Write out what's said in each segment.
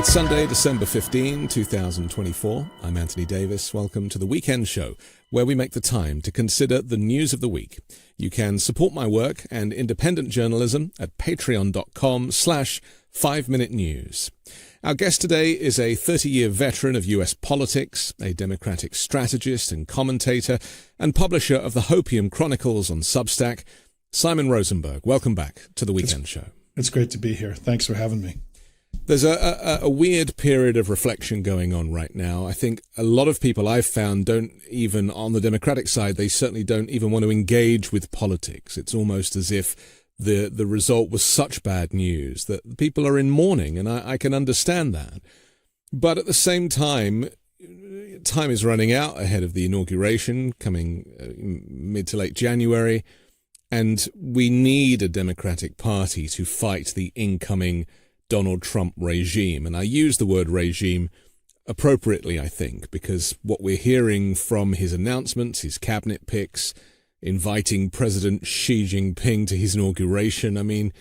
It's Sunday, December 15, 2024. I'm Anthony Davis. Welcome to the Weekend Show, where we make the time to consider the news of the week. You can support my work and independent journalism at patreon.com/5minute news. Our guest today is a 30-year veteran of US politics, a Democratic strategist and commentator, and publisher of the Hopium Chronicles on Substack, Simon Rosenberg. Welcome back to the Weekend Show. It's great to be here. Thanks for having me. There's a weird period of reflection going on right now. I think a lot of people I've found don't even, on the Democratic side, they certainly don't even want to engage with politics. It's almost as if the result was such bad news that people are in mourning, and I can understand that. But at the same time is running out ahead of the inauguration coming mid to late January, and we need a Democratic Party to fight the incoming Donald Trump regime. And I use the word regime appropriately, I think, because what we're hearing from his announcements, his cabinet picks, inviting President Xi Jinping to his inauguration, I mean,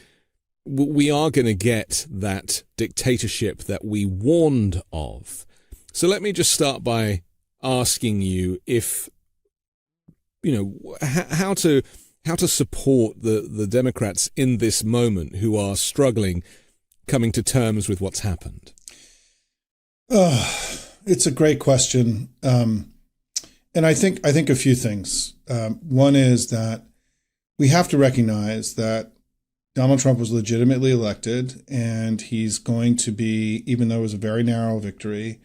we are going to get that dictatorship that we warned of. So let me just start by asking you if, how to support the Democrats in this moment who are struggling coming to terms with what's happened? It's a great question. And I think a few things. One is that we have to recognize that Donald Trump was legitimately elected, and he's going to be, even though it was a very narrow victory,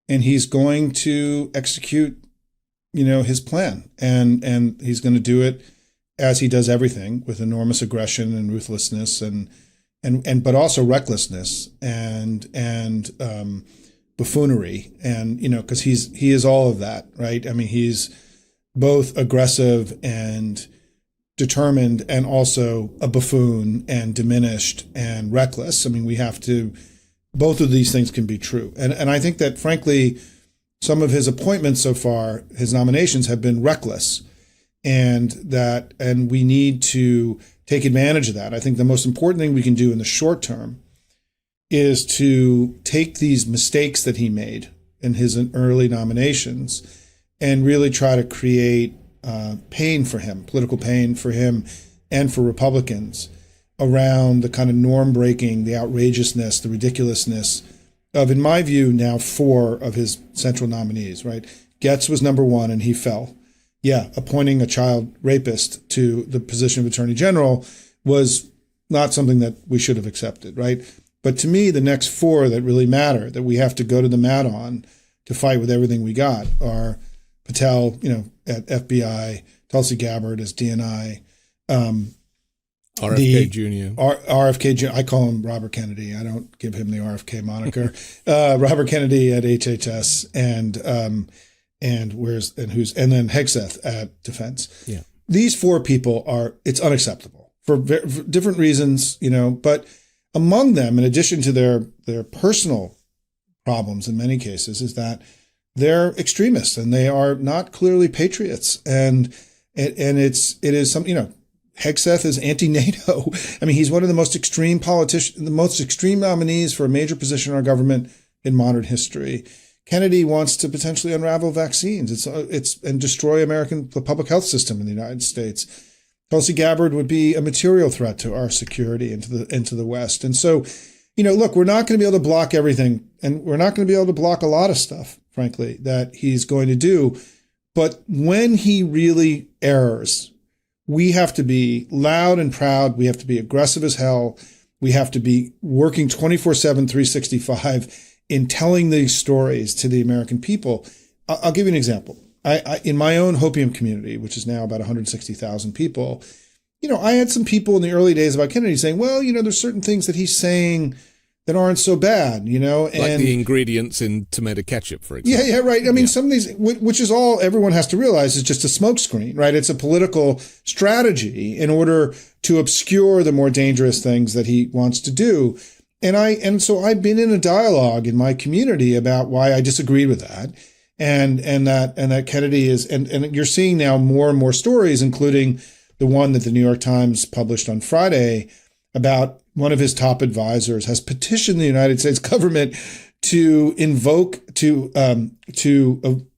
and he's going to execute, his plan. And he's going to do it as he does everything, with enormous aggression and ruthlessness but also recklessness and buffoonery, and because he is all of that, right? I mean, he's both aggressive and determined, and also a buffoon and diminished and reckless. I mean, both of these things can be true, and I think that, frankly, some of his appointments so far, his nominations, have been reckless, and we need to take advantage of that. I think the most important thing we can do in the short term is to take these mistakes that he made in his early nominations and really try to create pain for him, political pain for him and for Republicans, around the kind of norm breaking, the outrageousness, the ridiculousness of, in my view, now 4 of his central nominees, right? Getz was number 1 and he fell. Yeah, appointing a child rapist to the position of Attorney General was not something that we should have accepted, right? But to me, the next 4 that really matter, that we have to go to the mat on to fight with everything we got, are Patel, at FBI, Tulsi Gabbard as DNI, RFK Jr. RFK Jr. I call him Robert Kennedy. I don't give him the RFK moniker. Robert Kennedy at HHS, and then Hegseth at Defense. Yeah. These 4 people it's unacceptable for different reasons, but among them, in addition to their personal problems in many cases, is that they're extremists and they are not clearly patriots. And it is some, Hegseth is anti-NATO. I mean, he's one of the most extreme the most extreme nominees for a major position in our government in modern history. Kennedy wants to potentially unravel vaccines. And destroy the public health system in the United States. Tulsi Gabbard would be a material threat to our security into the West. And so, look, we're not going to be able to block everything, and we're not going to be able to block a lot of stuff, frankly, that he's going to do. But when he really errs, we have to be loud and proud. We have to be aggressive as hell. We have to be working 24/7, 365 in telling these stories to the American people. I'll give you an example. I in my own Hopium community, which is now about 160,000 people, I had some people in the early days about Kennedy saying, well, there's certain things that he's saying that aren't so bad, Like the ingredients in tomato ketchup, for example. Yeah, right. I mean, some of these, which is all everyone has to realize, is just a smokescreen, right? It's a political strategy in order to obscure the more dangerous things that he wants to do. And so I've been in a dialogue in my community about why I disagreed with that. And that Kennedy is, and you're seeing now more and more stories, including the one that the New York Times published on Friday about one of his top advisors has petitioned the United States government to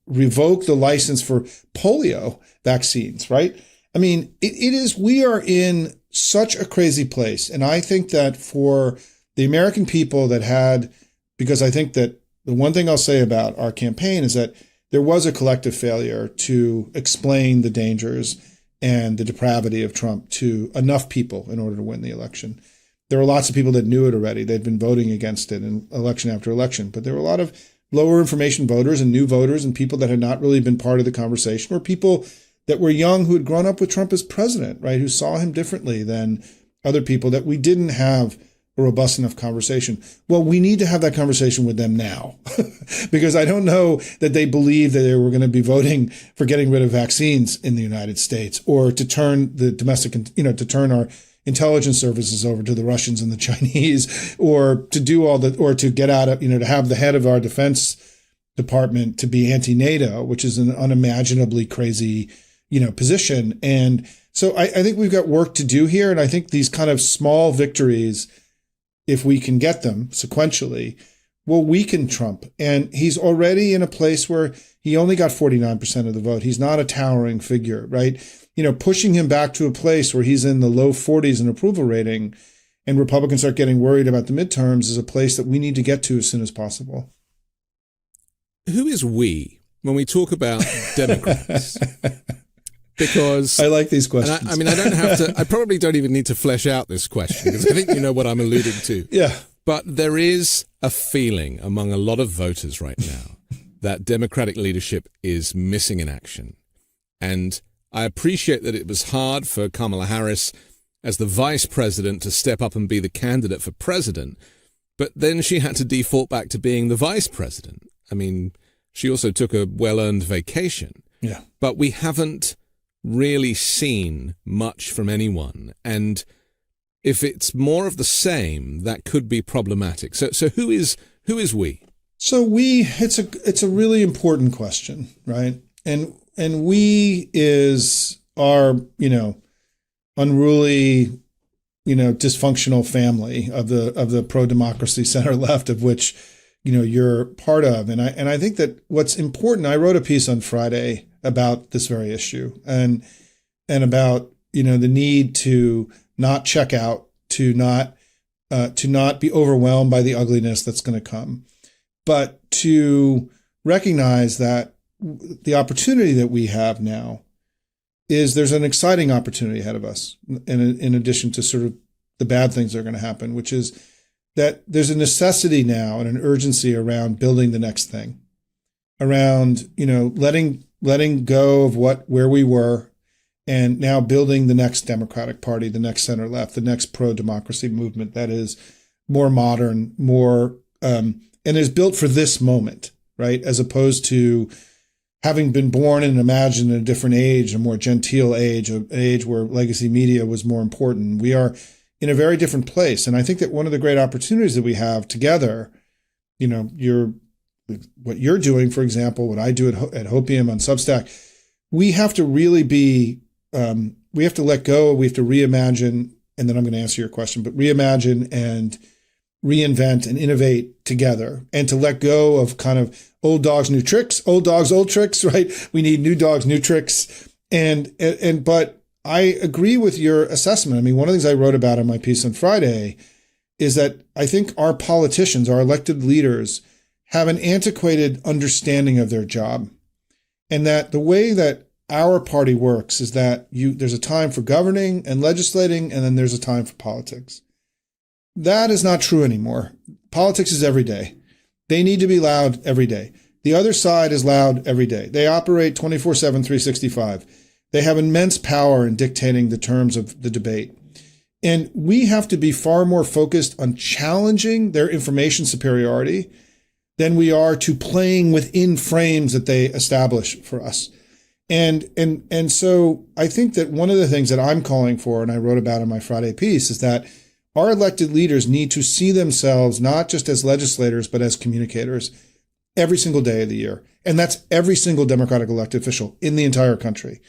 revoke the license for polio vaccines, right? I mean, we are in such a crazy place. And I think that for the American people because I think that the one thing I'll say about our campaign is that there was a collective failure to explain the dangers and the depravity of Trump to enough people in order to win the election. There were lots of people that knew it already. They'd been voting against it in election after election, but there were a lot of lower information voters and new voters and people that had not really been part of the conversation, or people that were young who had grown up with Trump as president, right? Who saw him differently than other people, that we didn't have a robust enough conversation. Well, we need to have that conversation with them now because I don't know that they believe that they were going to be voting for getting rid of vaccines in the United States, or to turn the to turn our intelligence services over to the Russians and the Chinese, or to do or to get out of, to have the head of our defense department to be anti-NATO, which is an unimaginably crazy, position. And so I think we've got work to do here. And I think these kind of small victories, if we can get them sequentially, will weaken Trump. And he's already in a place where he only got 49% of the vote. He's not a towering figure, right? Pushing him back to a place where he's in the low 40s in approval rating and Republicans start getting worried about the midterms is a place that we need to get to as soon as possible. Who is we when we talk about Democrats? Because I like these questions. I probably don't even need to flesh out this question because I think you know what I'm alluding to. Yeah. But there is a feeling among a lot of voters right now that Democratic leadership is missing in action. And I appreciate that it was hard for Kamala Harris as the vice president to step up and be the candidate for president, but then she had to default back to being the vice president. I mean, she also took a well-earned vacation. Yeah. But we haven't really seen much from anyone. And if it's more of the same, that could be problematic. So who is we? So it's a really important question, right? And we is our, unruly, dysfunctional family of the pro-democracy center left, of which, you're part of. And I think that what's important, I wrote a piece on Friday about this very issue and about, the need to not check out, to not be overwhelmed by the ugliness that's going to come, but to recognize that the opportunity that we have now is there's an exciting opportunity ahead of us in addition to sort of the bad things that are going to happen, which is that there's a necessity now and an urgency around building the next thing, around, letting go of where we were and now building the next Democratic Party, the next center left, the next pro-democracy movement that is more modern, more, and is built for this moment, right? As opposed to having been born and imagined in a different age, a more genteel age, an age where legacy media was more important. We are in a very different place. And I think that one of the great opportunities that we have together, what you're doing, for example, what I do at Hopium on Substack, we have to really we have to let go, we have to reimagine, and then I'm going to answer your question, but reimagine and reinvent and innovate together, and to let go of kind of old dogs, new tricks, old dogs, old tricks, right? We need new dogs, new tricks. But I agree with your assessment. I mean, one of the things I wrote about in my piece on Friday is that I think our politicians, our elected leaders, have an antiquated understanding of their job. And that the way that our party works is that there's a time for governing and legislating, and then there's a time for politics. That is not true anymore. Politics is every day. They need to be loud every day. The other side is loud every day. They operate 24/7, 365. They have immense power in dictating the terms of the debate. And we have to be far more focused on challenging their information superiority than we are to playing within frames that they establish for us. And so I think that one of the things that I'm calling for, and I wrote about in my Friday piece, is that our elected leaders need to see themselves not just as legislators, but as communicators every single day of the year. And that's every single Democratic elected official in the entire country.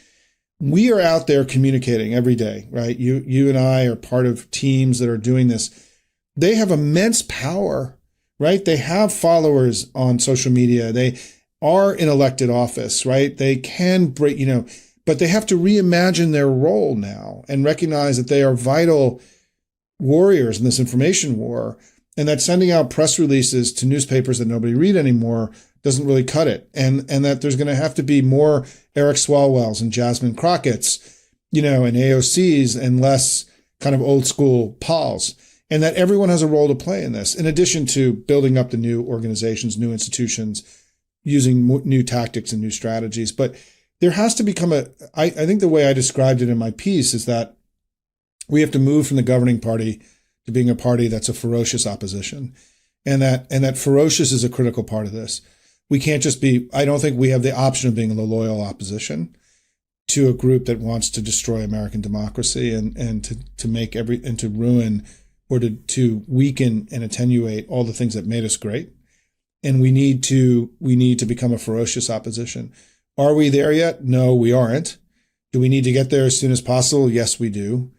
we are out there communicating every day, right? You and I are part of teams that are doing this. They have immense power, right? They have followers on social media. They are in elected office, right? They can break, but they have to reimagine their role now and recognize that they are vital warriors in this information war, and that sending out press releases to newspapers that nobody read anymore doesn't really cut it. And that there's going to have to be more Eric Swalwells and Jasmine Crockett's, and AOC's and less kind of old school Pauls. And that everyone has a role to play in this, in addition to building up the new organizations, new institutions, using new tactics and new strategies. But there has to become I think the way I described it in my piece is that we have to move from the governing party to being a party that's a ferocious opposition. And that ferocious is a critical part of this. We can't just I don't think we have the option of being the loyal opposition to a group that wants to destroy American democracy and to make and to ruin or to weaken and attenuate all the things that made us great. And we need to become a ferocious opposition. Are we there yet? No, we aren't. Do we need to get there as soon as possible? Yes, we do.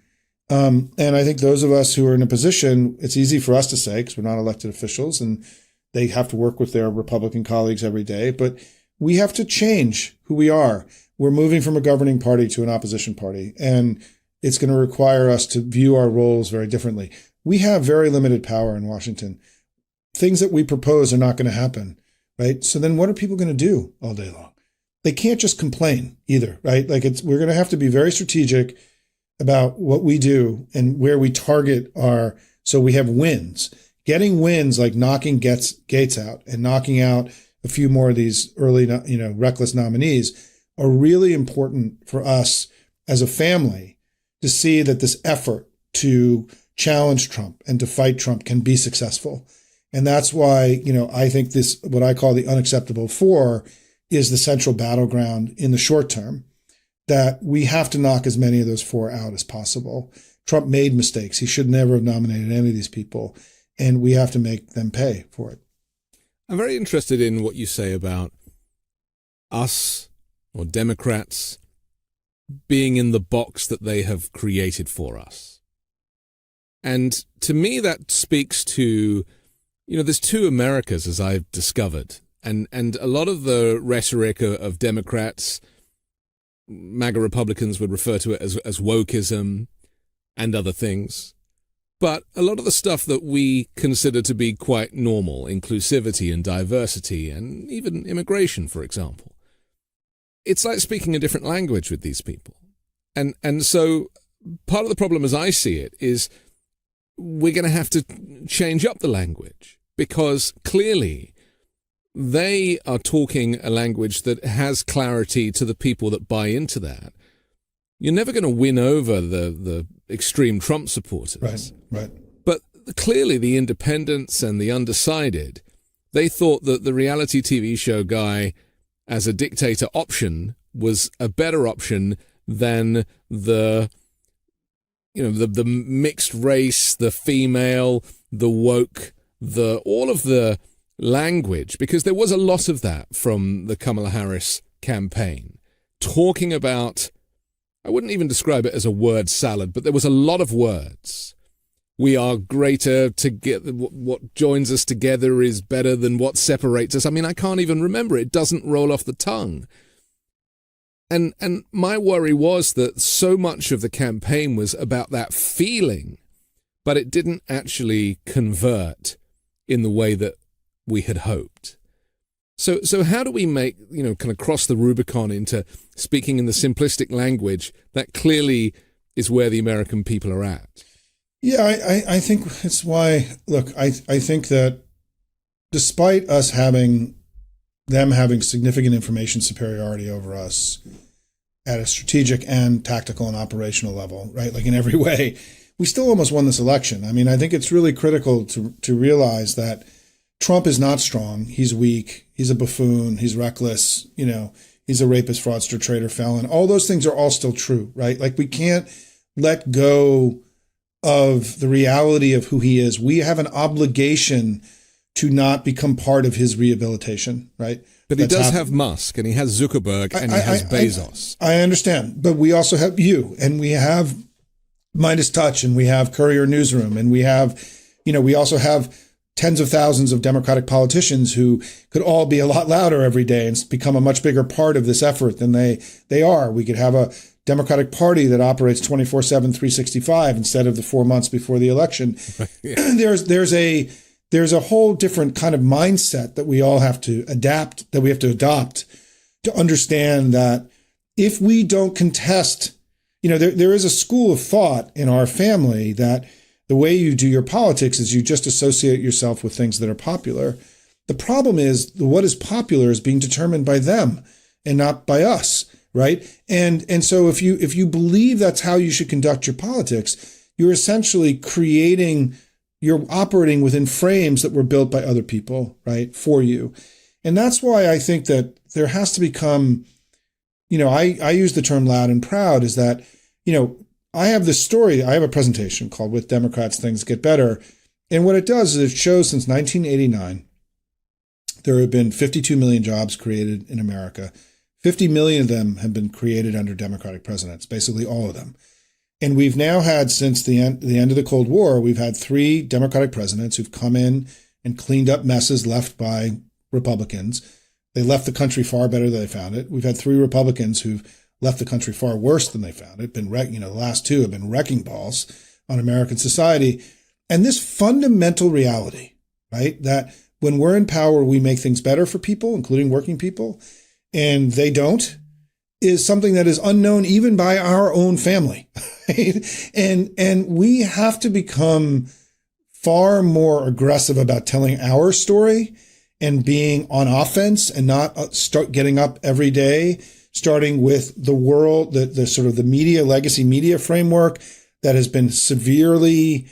And I think those of us who are in a position, it's easy for us to say because we're not elected officials and they have to work with their Republican colleagues every day, but we have to change who we are. We're moving from a governing party to an opposition party, and it's going to require us to view our roles very differently. We have very limited power in Washington. Things that we propose are not going to happen, right? So then what are people going to do all day long? They can't just complain either, right? We're going to have to be very strategic about what we do and where we target so we have wins. Getting wins like knocking Gates out and knocking out a few more of these early, reckless nominees are really important for us as a family to see that this effort to challenge Trump and to fight Trump can be successful. And that's why, I think this, what I call the unacceptable four, is the central battleground in the short term, that we have to knock as many of those four out as possible. Trump made mistakes. He should never have nominated any of these people, and we have to make them pay for it. I'm very interested in what you say about us or Democrats being in the box that they have created for us. And to me, that speaks to, there's two Americas, as I've discovered. And a lot of the rhetoric of Democrats, MAGA Republicans would refer to it as wokeism and other things. But a lot of the stuff that we consider to be quite normal, inclusivity and diversity and even immigration, for example, it's like speaking a different language with these people. And so part of the problem as I see it is we're going to have to change up the language, because clearly they are talking a language that has clarity to the people that buy into that. You're never going to win over the extreme Trump supporters. Right. But clearly the independents and the undecided, they thought that the reality TV show guy as a dictator option was a better option than the mixed race, the female, the woke, all of the language, because there was a lot of that from the Kamala Harris campaign, talking about, I wouldn't even describe it as a word salad, but there was a lot of words. We are greater together. What joins us together is better than what separates us. I mean, I can't even remember. It doesn't roll off the tongue. And my worry was that so much of the campaign was about that feeling, but it didn't actually convert in the way that we had hoped. So how do we make, kind of cross the Rubicon into speaking in the simplistic language that clearly is where the American people are at? Yeah, I think it's why, look, I think that despite us having significant information superiority over us at a strategic and tactical and operational level, right? Like in every way, we still almost won this election. I mean, I think it's really critical to realize that Trump is not strong. He's weak. He's a buffoon. He's reckless. He's a rapist, fraudster, traitor, felon. All those things are all still true, right? Like we can't let go of the reality of who he is. We have an obligation to not become part of his rehabilitation, right? But he does have Musk, and he has Zuckerberg, and he has Bezos. I understand, but we also have you, and we have Midas Touch, and we have Courier Newsroom, and we have, we also have tens of thousands of Democratic politicians who could all be a lot louder every day and become a much bigger part of this effort than they are. We could have a Democratic Party that operates 24/7, 365 instead of the 4 months before the election. Yeah. There's a whole different kind of mindset that we all have to adopt to understand that if we don't contest, there is a school of thought in our family that the way you do your politics is you just associate yourself with things that are popular. The problem is what is popular is being determined by them and not by us, right? And so if you believe that's how you should conduct your politics, you're essentially you're operating within frames that were built by other people, right, for you. And that's why I think that there has to become, I use the term loud and proud, is that, I have this story. I have a presentation called With Democrats, Things Get Better. And what it does is it shows since 1989, there have been 52 million jobs created in America. 50 million of them have been created under Democratic presidents, basically all of them. And we've now had, since the end of the Cold War, we've had 3 Democratic presidents who've come in and cleaned up messes left by Republicans. They left the country far better than they found it. We've had 3 Republicans who've left the country far worse than they found it. The last 2 have been wrecking balls on American society. And this fundamental reality, right, that when we're in power, we make things better for people, including working people, and they don't, is something that is unknown even by our own family. Right? And we have to become far more aggressive about telling our story and being on offense and not start getting up every day, starting with the world, the sort of the legacy media framework that has been severely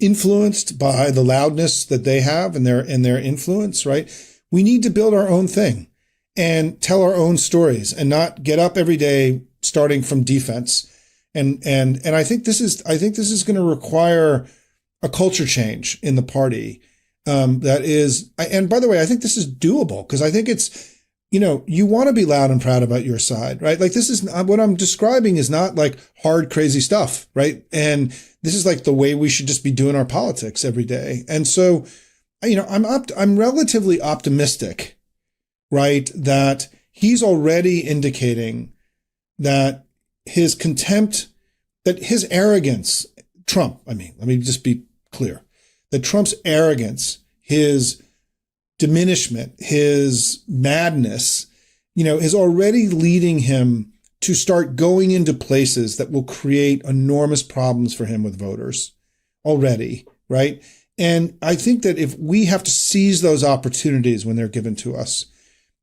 influenced by the loudness that they have and their influence, right? We need to build our own thing and tell our own stories and not get up every day starting from defense. And I think this is going to require a culture change in the party. And by the way, I think this is doable because I think it's, you want to be loud and proud about your side, right? Like this is what I'm describing is not like hard, crazy stuff, right? And this is like the way we should just be doing our politics every day. And so, I'm relatively optimistic, right? That he's already indicating that his contempt, that his arrogance, let me just be clear, that Trump's arrogance, his diminishment, his madness, is already leading him to start going into places that will create enormous problems for him with voters already, right? And I think that if we have to seize those opportunities when they're given to us,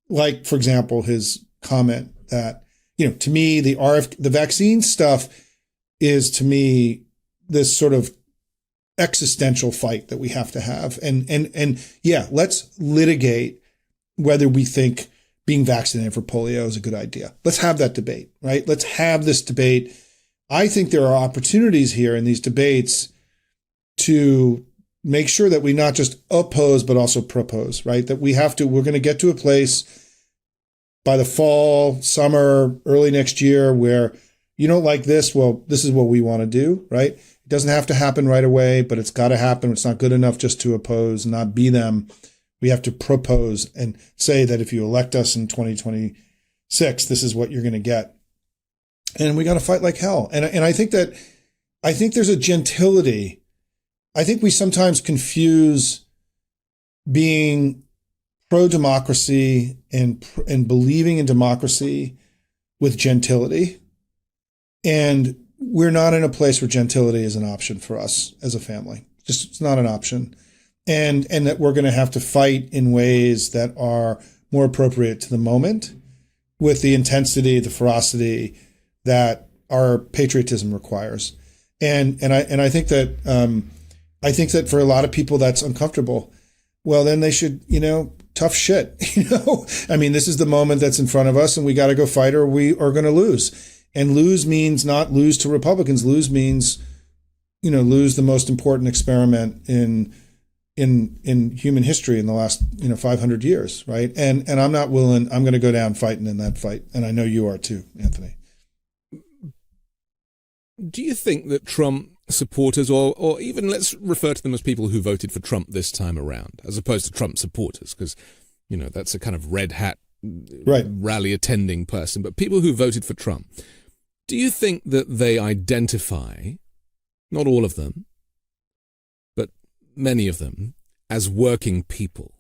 like, for example, his comment that, to me, the vaccine stuff is, to me, this sort of existential fight that we have to have. And yeah, let's litigate whether we think being vaccinated for polio is a good idea. Let's have that debate, right? Let's have this debate. I think there are opportunities here in these debates to make sure that we not just oppose, but also propose, right? That we're going to get to a place by the fall, summer, early next year where you don't like this. Well, this is what we want to do, right? It doesn't have to happen right away, but it's got to happen. It's not good enough just to oppose and not be them. We have to propose and say that if you elect us in 2026, this is what you're going to get. And we got to fight like hell. And I think there's a gentility. I think we sometimes confuse being pro-democracy and believing in democracy with gentility. And we're not in a place where gentility is an option for us as a family. Just, it's not an option. And that we're going to have to fight in ways that are more appropriate to the moment with the intensity, the ferocity that our patriotism requires. And I think that for a lot of people that's uncomfortable. Well, then they should, tough shit, I mean, this is the moment that's in front of us and we got to go fight or we are going to lose. And lose means not lose to Republicans. Lose means, lose the most important experiment in in human history in the last 500 years, right? And I'm not willing. I'm going to go down fighting in that fight, and I know you are too, Anthony. Do you think that Trump supporters, or even let's refer to them as people who voted for Trump this time around, as opposed to Trump supporters, because that's a kind of red hat rally attending person, but people who voted for Trump, do you think that they identify, not all of them, but many of them, as working people?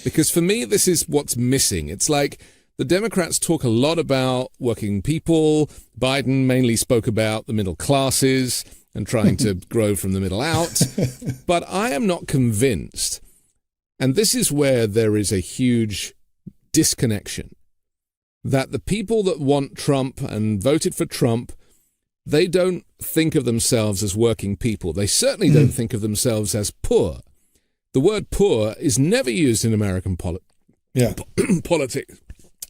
Because for me, this is what's missing. It's like the Democrats talk a lot about working people. Biden mainly spoke about the middle classes and trying to grow from the middle out. But I am not convinced, and this is where there is a huge disconnection, that the people that want Trump and voted for Trump, they don't think of themselves as working people. They certainly don't think of themselves as poor. The word poor is never used in American politics.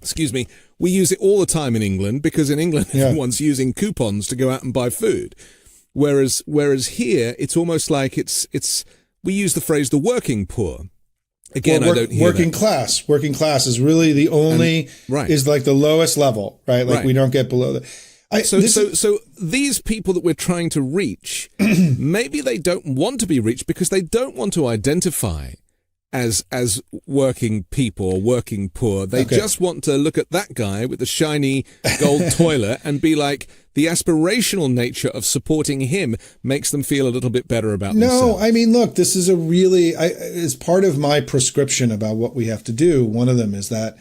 Excuse me. We use it all the time in England, because in England everyone's using coupons to go out and buy food. Whereas here it's almost like it's we use the phrase the working poor. Again, I don't hear working class. Working class is really the only is like the lowest level, right? Like we don't get below that. So these people that we're trying to reach, maybe they don't want to be reached because they don't want to identify as working people or working poor. They just want to look at that guy with the shiny gold toilet and be like, the aspirational nature of supporting him makes them feel a little bit better about themselves. No, I mean, look, this is is part of my prescription about what we have to do. One of them is that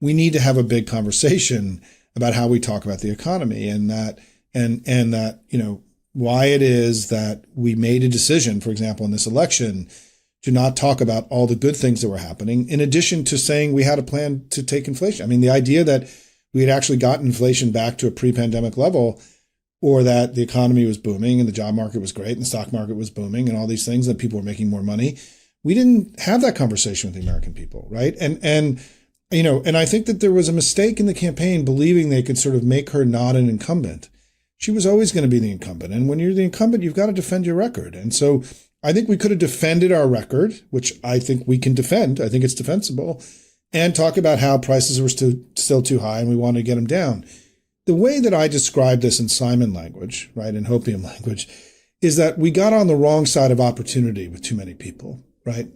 we need to have a big conversation about how we talk about the economy, and that why it is that we made a decision, for example, in this election, to not talk about all the good things that were happening, in addition to saying we had a plan to take inflation. I mean, the idea that we had actually gotten inflation back to a pre-pandemic level, or that the economy was booming and the job market was great and the stock market was booming and all these things, that people were making more money. We didn't have that conversation with the American people, right? And I think that there was a mistake in the campaign believing they could sort of make her not an incumbent. She was always going to be the incumbent. And when you're the incumbent, you've got to defend your record. And so I think we could have defended our record, which I think we can defend. I think it's defensible, and talk about how prices were still too high and we wanted to get them down. The way that I describe this in Simon language, right, in Hopium language, is that we got on the wrong side of opportunity with too many people, right?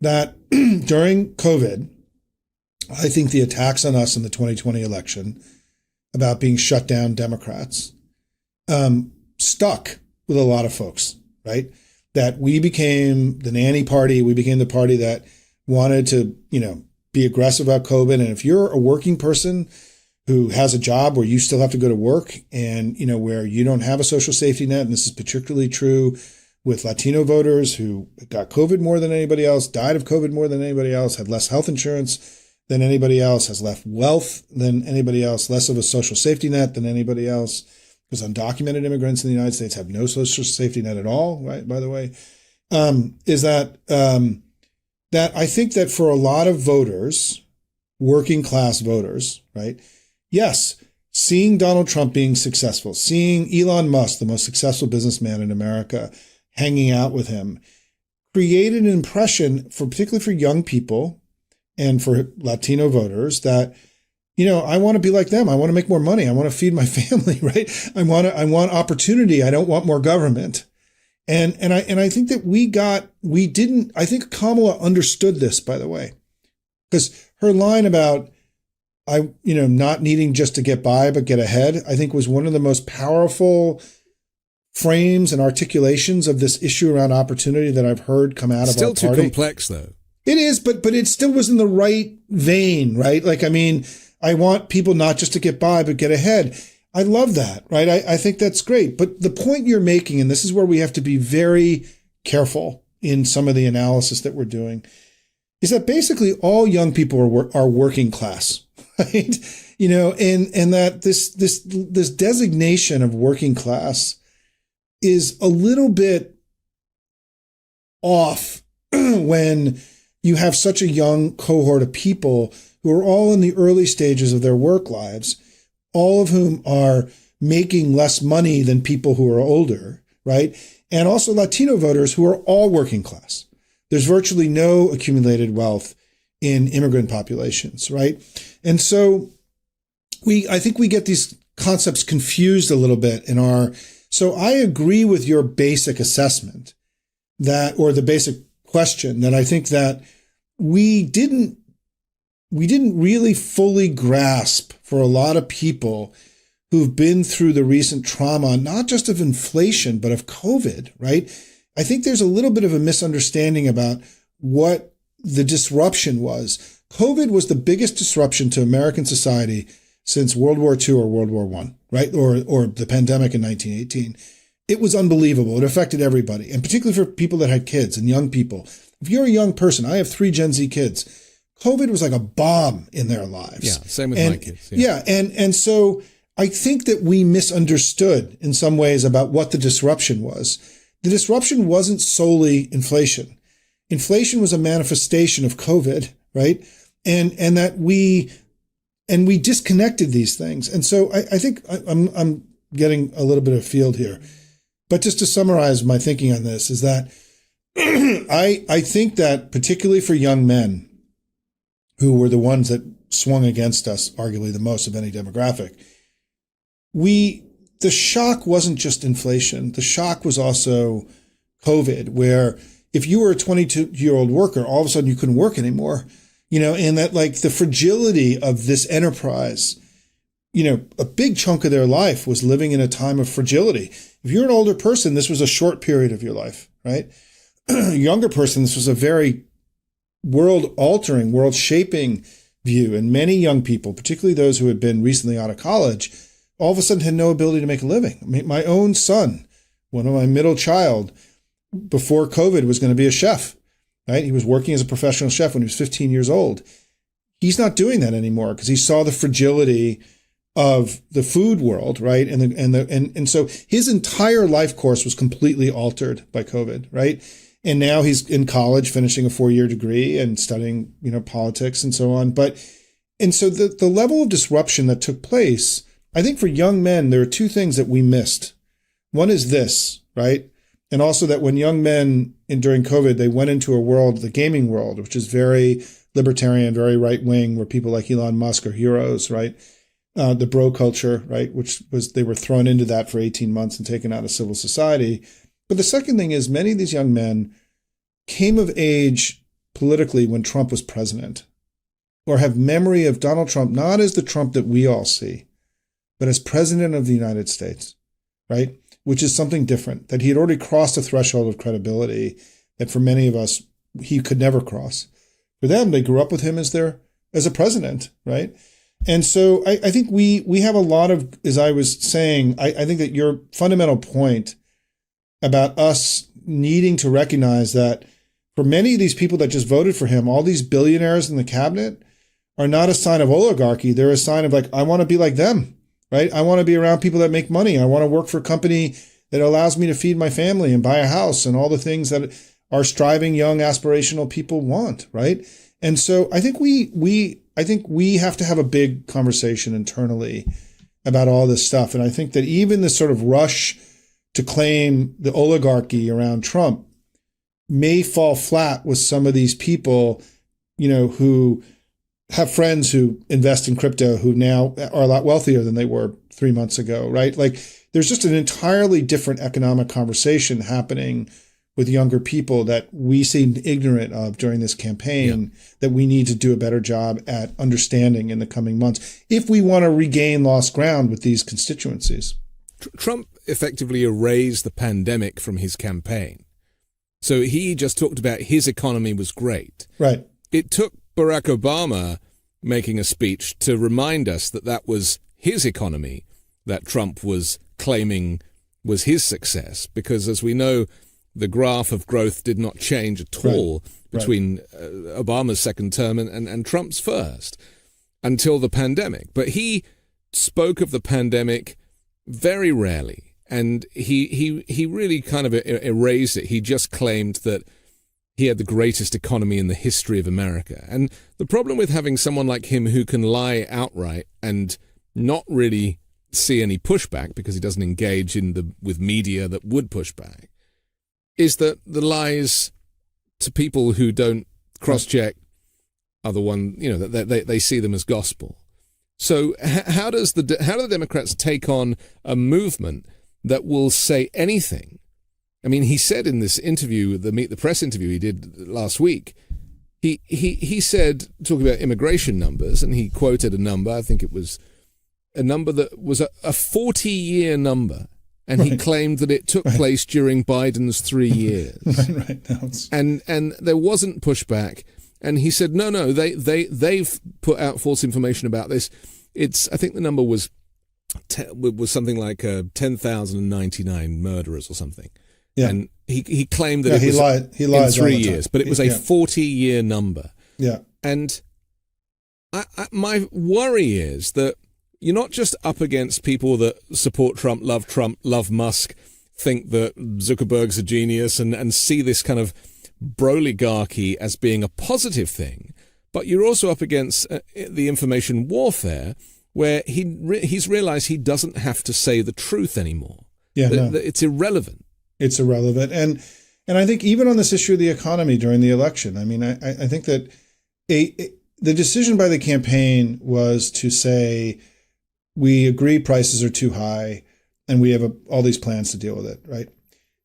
That during COVID, I think the attacks on us in the 2020 election about being shut down Democrats stuck with a lot of folks, right? That we became the nanny party. We became the party that wanted to, be aggressive about COVID. And if you're a working person who has a job where you still have to go to work and, where you don't have a social safety net, and this is particularly true with Latino voters who got COVID more than anybody else, died of COVID more than anybody else, had less health insurance than anybody else, has less wealth than anybody else, less of a social safety net than anybody else, because undocumented immigrants in the United States have no social safety net at all, right, by the way, is that I think that for a lot of voters, working class voters, right, yes, seeing Donald Trump being successful, seeing Elon Musk, the most successful businessman in America, hanging out with him, created an impression, particularly for young people and for Latino voters, that, I want to be like them. I want to make more money. I want to feed my family, right? I want opportunity. I don't want more government. And I think that I think Kamala understood this, by the way, because her line about, not needing just to get by, but get ahead, I think was one of the most powerful frames and articulations of this issue around opportunity that I've heard come out of our party. Still too complex, though. It is, but it still was in the right vein, right? Like, I mean, I want people not just to get by, but get ahead. I love that, right? I think that's great. But the point you're making, and this is where we have to be very careful in some of the analysis that we're doing, is that basically all young people are working class, right? And that this designation of working class is a little bit off when you have such a young cohort of people who are all in the early stages of their work lives, all of whom are making less money than people who are older, right? And also Latino voters who are all working class. There's virtually no accumulated wealth in immigrant populations, right? And so I think we get these concepts confused a little bit so I agree with your basic assessment or the basic question that I think that we didn't really fully grasp for a lot of people who've been through the recent trauma, not just of inflation, but of COVID, right? I think there's a little bit of a misunderstanding about what the disruption was. COVID was the biggest disruption to American society since World War II or World War I, right? Or the pandemic in 1918. It was unbelievable. It affected everybody, and particularly for people that had kids and young people. If you're a young person, I have 3 Gen Z kids. COVID was like a bomb in their lives. Yeah, same with my kids. Yeah, and so I think that we misunderstood in some ways about what the disruption was. The disruption wasn't solely inflation. Inflation was a manifestation of COVID, right? And that we disconnected these things. And so I think I'm getting a little bit of field here. But just to summarize my thinking on this is that I think that particularly for young men who were the ones that swung against us, arguably the most of any demographic, the shock wasn't just inflation. The shock was also COVID, where if you were a 22-year-old worker, all of a sudden you couldn't work anymore, and that like the fragility of this enterprise, a big chunk of their life was living in a time of fragility. If you're an older person, this was a short period of your life, right? A younger person, this was a very world-altering, world-shaping view. And many young people, particularly those who had been recently out of college, all of a sudden had no ability to make a living. I mean, my own son, one of my middle child, before COVID was going to be a chef, right? He was working as a professional chef when he was 15 years old. He's not doing that anymore because he saw the fragility of the food world, right? And so his entire life course was completely altered by COVID, right? And now he's in college finishing a 4-year degree and studying, politics and so on. And so the level of disruption that took place, I think for young men, there are 2 things that we missed. One is this, right? And also that when young men during COVID, they went into a world, the gaming world, which is very libertarian, very right wing, where people like Elon Musk are heroes, right? The bro culture, right? Which was, they were thrown into that for 18 months and taken out of civil society. But the second thing is many of these young men came of age politically when Trump was president, or have memory of Donald Trump, not as the Trump that we all see, but as president of the United States, right? Which is something different, that he had already crossed a threshold of credibility that for many of us, he could never cross. For them, they grew up with him as a president, right? And so I think we have a lot of, as I was saying, I think that your fundamental point about us needing to recognize that for many of these people that just voted for him, all these billionaires in the cabinet are not a sign of oligarchy. They're a sign of like, I want to be like them, right? I want to be around people that make money. I want to work for a company that allows me to feed my family and buy a house and all the things that our striving young aspirational people want, right? And so I think we have to have a big conversation internally about all this stuff. And I think that even this sort of rush to claim the oligarchy around Trump may fall flat with some of these people, who have friends who invest in crypto who now are a lot wealthier than they were 3 months ago, right? Like there's just an entirely different economic conversation happening with younger people that we seemed ignorant of during this campaign, that we need to do a better job at understanding in the coming months if we want to regain lost ground with these constituencies. Trump effectively erased the pandemic from his campaign. So he just talked about his economy was great. Right. It took Barack Obama making a speech to remind us that that was his economy that Trump was claiming was his success, because as we know, the graph of growth did not change at all between Obama's second term and Trump's first until the pandemic. But he spoke of the pandemic very rarely. And he really kind of erased it. He just claimed that he had the greatest economy in the history of America. And the problem with having someone like him who can lie outright and not really see any pushback because he doesn't engage with media that would push back is that the lies to people who don't cross-check are the one, they see them as gospel. So how do the Democrats take on a movement that will say anything? I mean, he said in this interview, the Meet the Press interview he did last week, he said, talking about immigration numbers, and he quoted a number, I think it was a number that was a 40-year number, and he claimed that it took place during Biden's 3 years. Right. No, and there wasn't pushback. And he said, no, they've put out false information about this. I think the number was something like 10,099 murderers or something. Yeah. And he claimed that he lied in 3 years, but it was a 40-year number. Yeah. And my worry is that you're not just up against people that support Trump, love Musk, think that Zuckerberg's a genius, and see this kind of broligarchy as being a positive thing, but you're also up against the information warfare, where he's realized he doesn't have to say the truth anymore. Yeah, it's irrelevant. It's irrelevant, and I think even on this issue of the economy during the election, I mean, I think that the decision by the campaign was to say, we agree prices are too high, and we have all these plans to deal with it, right?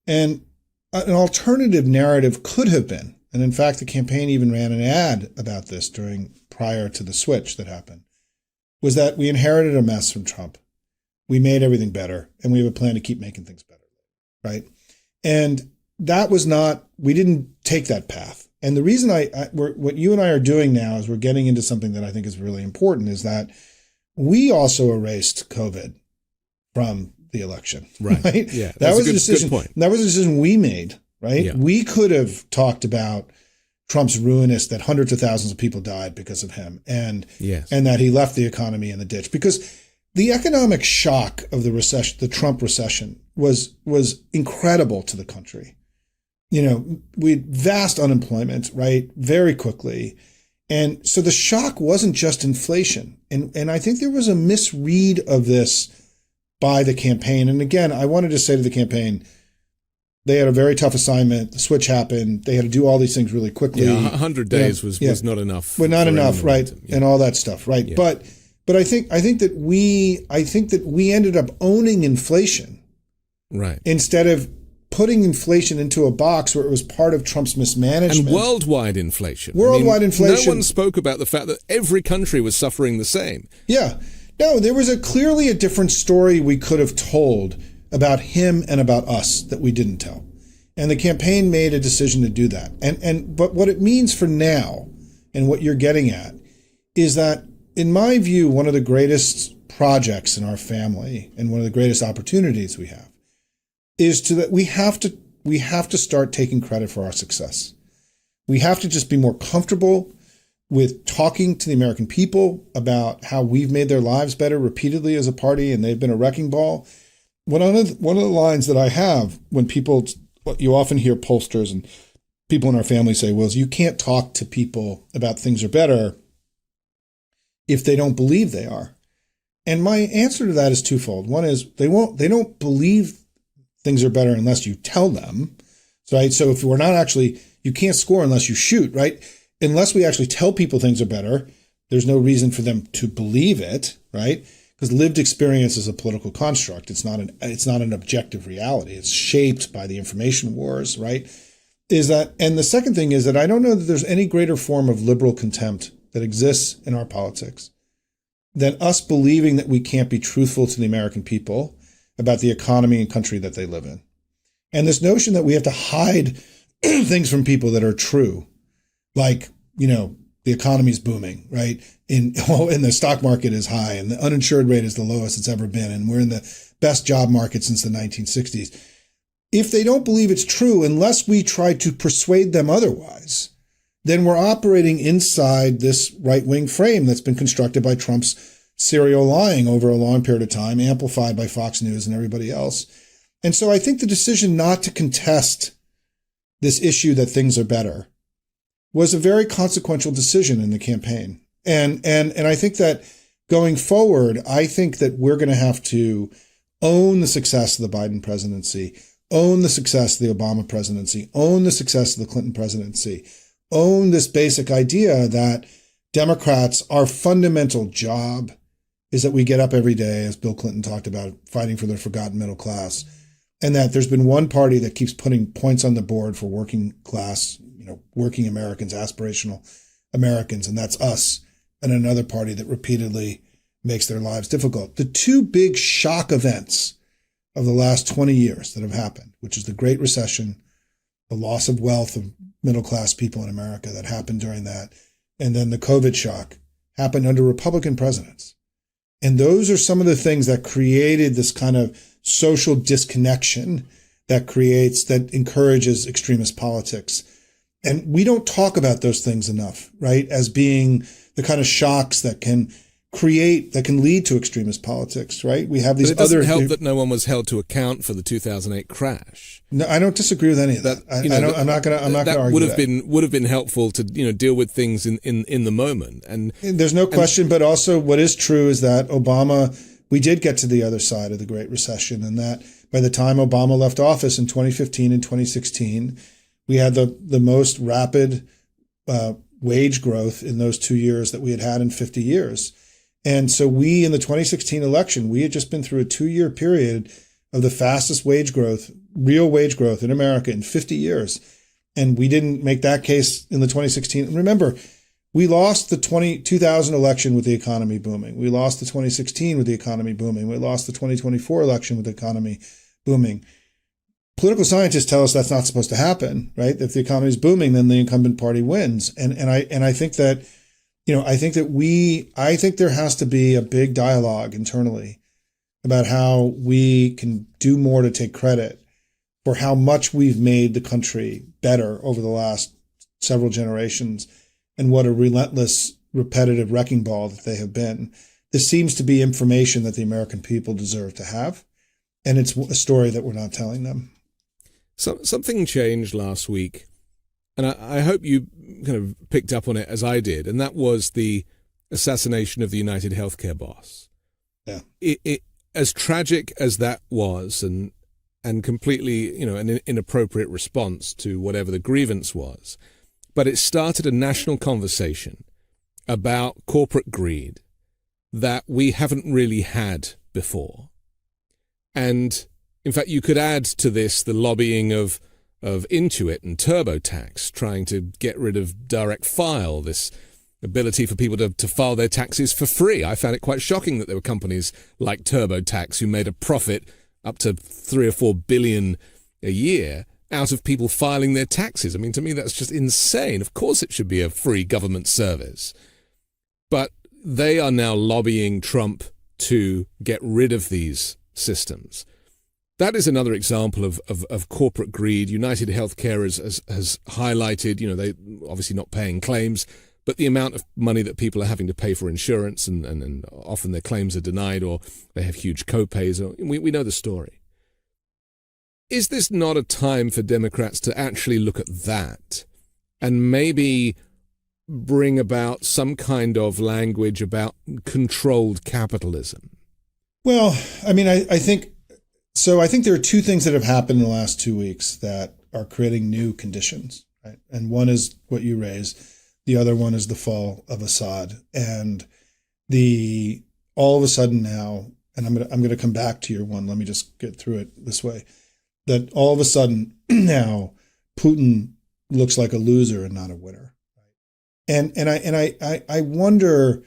And an alternative narrative could have been, and in fact, the campaign even ran an ad about this prior to the switch that happened, was that we inherited a mess from Trump. We made everything better, and we have a plan to keep making things better, right? And that was not, we didn't take that path. And the reason what you and I are doing now is we're getting into something that I think is really important, is that we also erased COVID from the election, right? Yeah, that was a a decision. Good point. That was a decision we made, right? Yeah. We could have talked about Trump's ruinous, that hundreds of thousands of people died because of him, and that he left the economy in the ditch, because the economic shock of the recession, the Trump recession, was incredible to the country. We had vast unemployment, right? Very quickly. And so the shock wasn't just inflation. And I think there was a misread of this by the campaign. And again, I wanted to say to the campaign, they had a very tough assignment. The switch happened. They had to do all these things really quickly. Yeah, 100 days was not enough. Well, not enough, right? Yeah. And all that stuff, right? Yeah. But I think that we ended up owning inflation, right? Instead of putting inflation into a box where it was part of Trump's mismanagement. And worldwide inflation. Inflation. No one spoke about the fact that every country was suffering the same. Yeah. No, there was clearly a different story we could have told about him and about us that we didn't tell. And the campaign made a decision to do that. But what it means for now, and what you're getting at, is that, in my view, one of the greatest projects in our family and one of the greatest opportunities we have is that we have to start taking credit for our success. We have to just be more comfortable with talking to the American people about how we've made their lives better repeatedly as a party, and they've been a wrecking ball. One of the lines that I have when you often hear pollsters and people in our family say, well, you can't talk to people about things are better if they don't believe they are. And my answer to that is twofold. One is they don't believe things are better unless you tell them, right? So if we're not actually, you can't score unless you shoot, right? Unless we actually tell people things are better, there's no reason for them to believe it, right? Because lived experience is a political construct. It's not an objective reality. It's shaped by the information wars, right? And the second thing is that I don't know that there's any greater form of liberal contempt that exists in our politics than us believing that we can't be truthful to the American people about the economy and country that they live in. And this notion that we have to hide things from people that are true, like, the economy's booming, right? And the stock market is high, and the uninsured rate is the lowest it's ever been, and we're in the best job market since the 1960s. If they don't believe it's true, unless we try to persuade them otherwise, then we're operating inside this right-wing frame that's been constructed by Trump's serial lying over a long period of time, amplified by Fox News and everybody else. And so I think the decision not to contest this issue that things are better was a very consequential decision in the campaign. And I think that going forward, I think that we're going to have to own the success of the Biden presidency, own the success of the Obama presidency, own the success of the Clinton presidency, own this basic idea that Democrats, our fundamental job is that we get up every day, as Bill Clinton talked about, fighting for the forgotten middle class, and that there's been one party that keeps putting points on the board for working class, working Americans, aspirational Americans, and that's us, and another party that repeatedly makes their lives difficult. The two big shock events of the last 20 years that have happened, which is the Great Recession, the loss of wealth of middle-class people in America that happened during that, and then the COVID shock, happened under Republican presidents. And those are some of the things that created this kind of social disconnection that encourages extremist politics. And we don't talk about those things enough, right? As being the kind of shocks that can lead to extremist politics, right? We have these but it doesn't help that no one was held to account for the 2008 crash. No, I don't disagree with any of that. I'm not going to argue that. Would have been helpful to deal with things in the moment. And there's no question, but also what is true is that we did get to the other side of the Great Recession, and that by the time Obama left office in 2015 and 2016, we had the most rapid wage growth in those 2 years that we had in 50 years. And so in the 2016 election, we had just been through a 2-year period of the fastest real wage growth in America in 50 years. And we didn't make that case in the 2016. And remember, we lost the 2000 election with the economy booming. We lost the 2016 with the economy booming. We lost the 2024 election with the economy booming. Political scientists tell us that's not supposed to happen, right? If the economy is booming, then the incumbent party wins. And I think that, I think there has to be a big dialogue internally about how we can do more to take credit for how much we've made the country better over the last several generations and what a relentless, repetitive wrecking ball that they have been. This seems to be information that the American people deserve to have, and it's a story that we're not telling them. Something changed last week, and I hope you kind of picked up on it as I did, and that was the assassination of the United Healthcare boss. Yeah. It as tragic as that was, and completely, an inappropriate response to whatever the grievance was, but it started a national conversation about corporate greed that we haven't really had before. And in fact, you could add to this the lobbying of Intuit and TurboTax, trying to get rid of direct file, this ability for people to file their taxes for free. I found it quite shocking that there were companies like TurboTax who made a profit up to 3 or 4 billion a year out of people filing their taxes. I mean, to me, that's just insane. Of course it should be a free government service. But they are now lobbying Trump to get rid of these systems. That is another example of corporate greed. United Healthcare has highlighted, they obviously not paying claims, but the amount of money that people are having to pay for insurance, and often their claims are denied, or they have huge co-pays. We know the story. Is this not a time for Democrats to actually look at that and maybe bring about some kind of language about controlled capitalism? Well, I mean, I think there are two things that have happened in the last 2 weeks that are creating new conditions, right? And one is what you raised. The other one is the fall of Assad. And all of a sudden now, and I'm going to come back to your one. Let me just get through it this way. That all of a sudden now Putin looks like a loser and not a winner. And I wonder,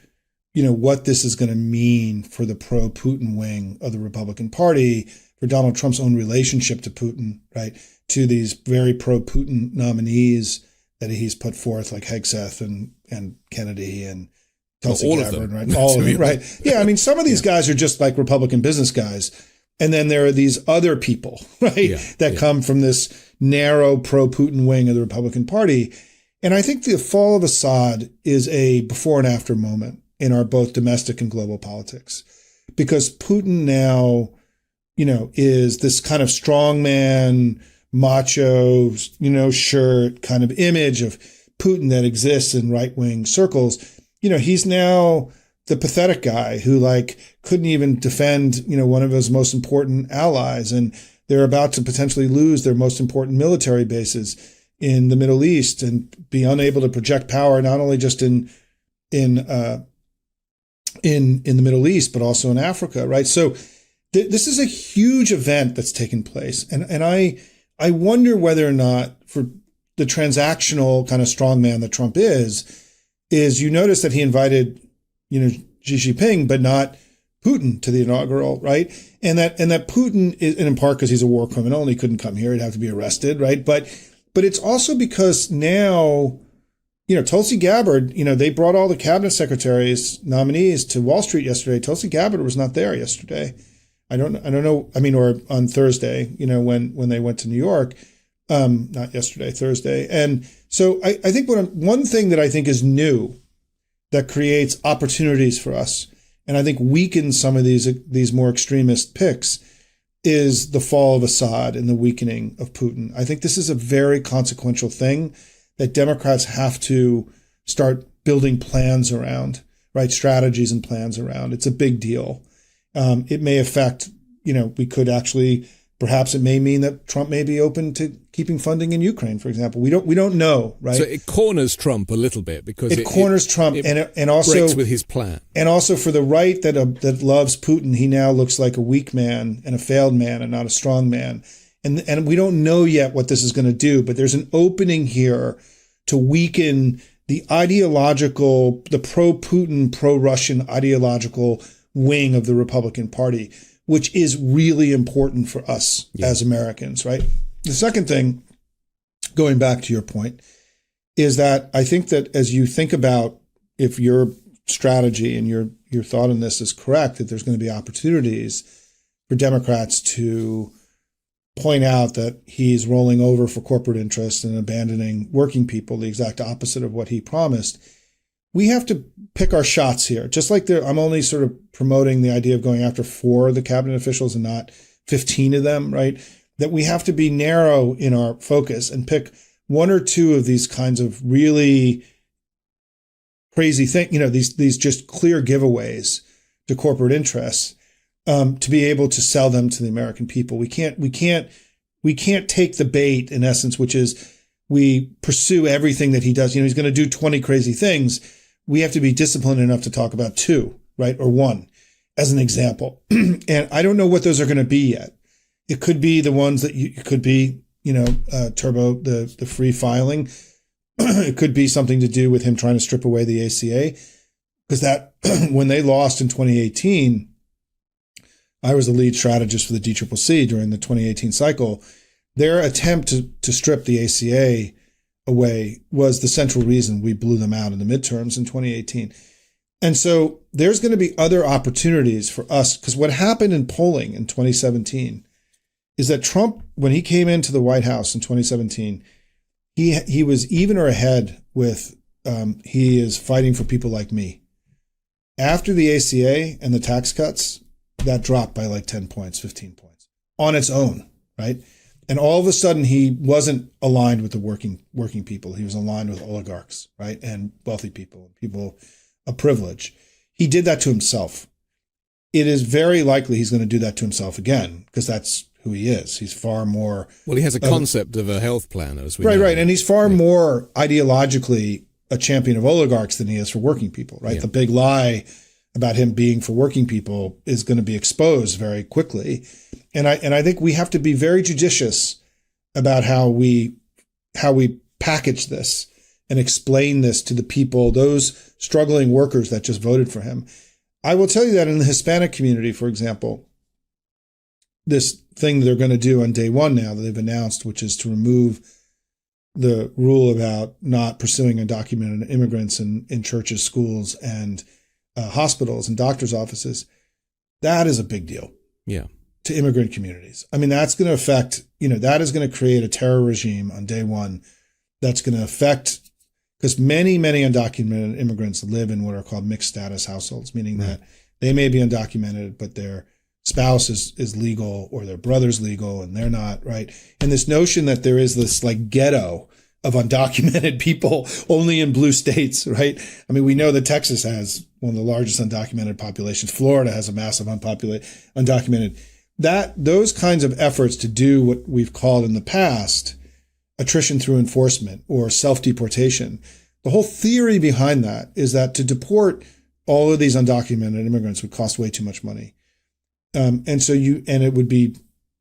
what this is going to mean for the pro-Putin wing of the Republican Party, for Donald Trump's own relationship to Putin, right? To these very pro-Putin nominees that he's put forth, like Hegseth and Kennedy and Tulsi Gabbard, right? All of them, right? Yeah, I mean, some of these guys are just like Republican business guys. And then there are these other people, right, that come from this narrow pro-Putin wing of the Republican Party. And I think the fall of Assad is a before and after moment in our both domestic and global politics, because Putin now, is this kind of strongman, macho, shirt kind of image of Putin that exists in right-wing circles. He's now the pathetic guy who couldn't even defend, one of his most important allies. And They're about to potentially lose their most important military bases in the Middle East and be unable to project power, not only just in the Middle East, but also in Africa, right? So this is a huge event that's taken place. And I wonder whether or not, for the transactional kind of strongman that Trump is you notice that he invited, Xi Jinping, but not Putin to the inaugural, right? And that Putin is, and in part because he's a war criminal and he couldn't come here, he'd have to be arrested, right? But it's also because now, Tulsi Gabbard, they brought all the cabinet secretaries, nominees to Wall Street yesterday. Tulsi Gabbard was not there yesterday. I don't know. I mean, or on Thursday, when they went to New York, not yesterday, Thursday. And so I think one thing that I think is new that creates opportunities for us, and I think weakens some of these more extremist picks, is the fall of Assad and the weakening of Putin. I think this is a very consequential thing that Democrats have to start building plans around, right? Strategies and plans around. It's a big deal. It may affect, we could actually, perhaps it may mean that Trump may be open to keeping funding in Ukraine, for example. We don't know, right? So it corners Trump a little bit because it corners Trump and also breaks with his plan. And also for the right that loves Putin, he now looks like a weak man and a failed man and not a strong man. And we don't know yet what this is going to do, but there's an opening here to weaken the pro-Putin, pro-Russian ideological wing of the Republican Party, which is really important for us as Americans, right? The second thing, going back to your point, is that I think that as you think about if your strategy and your thought on this is correct, that there's going to be opportunities for Democrats to point out that he's rolling over for corporate interests and abandoning working people, the exact opposite of what he promised. We have to pick our shots here. Just like I'm only sort of promoting the idea of going after 4 of the cabinet officials and not 15 of them, right? That we have to be narrow in our focus and pick 1 or 2 of these kinds of really crazy things, these just clear giveaways to corporate interests, to be able to sell them to the American people. We can't take the bait, in essence, which is we pursue everything that he does. He's going to do 20 crazy things. We have to be disciplined enough to talk about 2, right? Or 1 as an example. And I don't know what those are going to be yet. It could be the ones that it could be, Turbo, the free filing. It could be something to do with him trying to strip away the ACA, because that when they lost in 2018, I was the lead strategist for the DCCC during the 2018 cycle. Their attempt to strip the ACA away was the central reason we blew them out in the midterms in 2018. And so there's going to be other opportunities for us, because what happened in polling in 2017 is that Trump, when he came into the White House in 2017, he was even or ahead with, he is fighting for people like me. After the ACA and the tax cuts, that dropped by like 10 points, 15 points on its own, right? And all of a sudden, he wasn't aligned with the working people. He was aligned with oligarchs, right? And wealthy people of privilege. He did that to himself. It is very likely he's going to do that to himself again, because that's who he is. He's far more... Well, he has a concept of a health plan, as we know. Right. And he's far more ideologically a champion of oligarchs than he is for working people, right? Yeah. The big lie about him being for working people is going to be exposed very quickly. And I think we have to be very judicious about how we package this and explain this to the people, those struggling workers that just voted for him. I will tell you that in the Hispanic community, for example, this thing they're going to do on day one now that they've announced, which is to remove the rule about not pursuing undocumented immigrants in churches, schools, and hospitals and doctors' offices. That is a big deal. Yeah. To immigrant communities. I mean, that's going to affect, that is going to create a terror regime on day one that's going to affect, because many, many undocumented immigrants live in what are called mixed status households, meaning that they may be undocumented, but their spouse is legal or their brother's legal and they're not, right? And this notion that there is this like ghetto of undocumented people only in blue states, right? I mean, we know that Texas has one of the largest undocumented populations. Florida has a massive undocumented. those kinds of efforts to do what we've called in the past attrition through enforcement or self-deportation, the whole theory behind that is that to deport all of these undocumented immigrants would cost way too much money. And it would be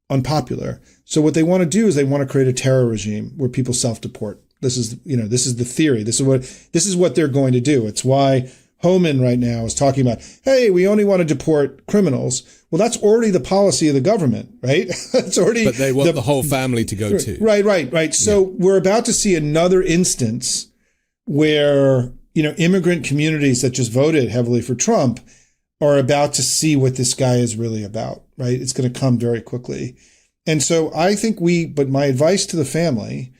unpopular. So what they want to do is they want to create a terror regime where people self-deport. This is the theory. This is what they're going to do. It's why Homan right now is talking about, hey, we only want to deport criminals. Well, that's already the policy of the government, right? It's already. But they want the whole family to go too. Right. So we're about to see another instance where, immigrant communities that just voted heavily for Trump are about to see what this guy is really about, right? It's going to come very quickly. And so I think but my advice to the family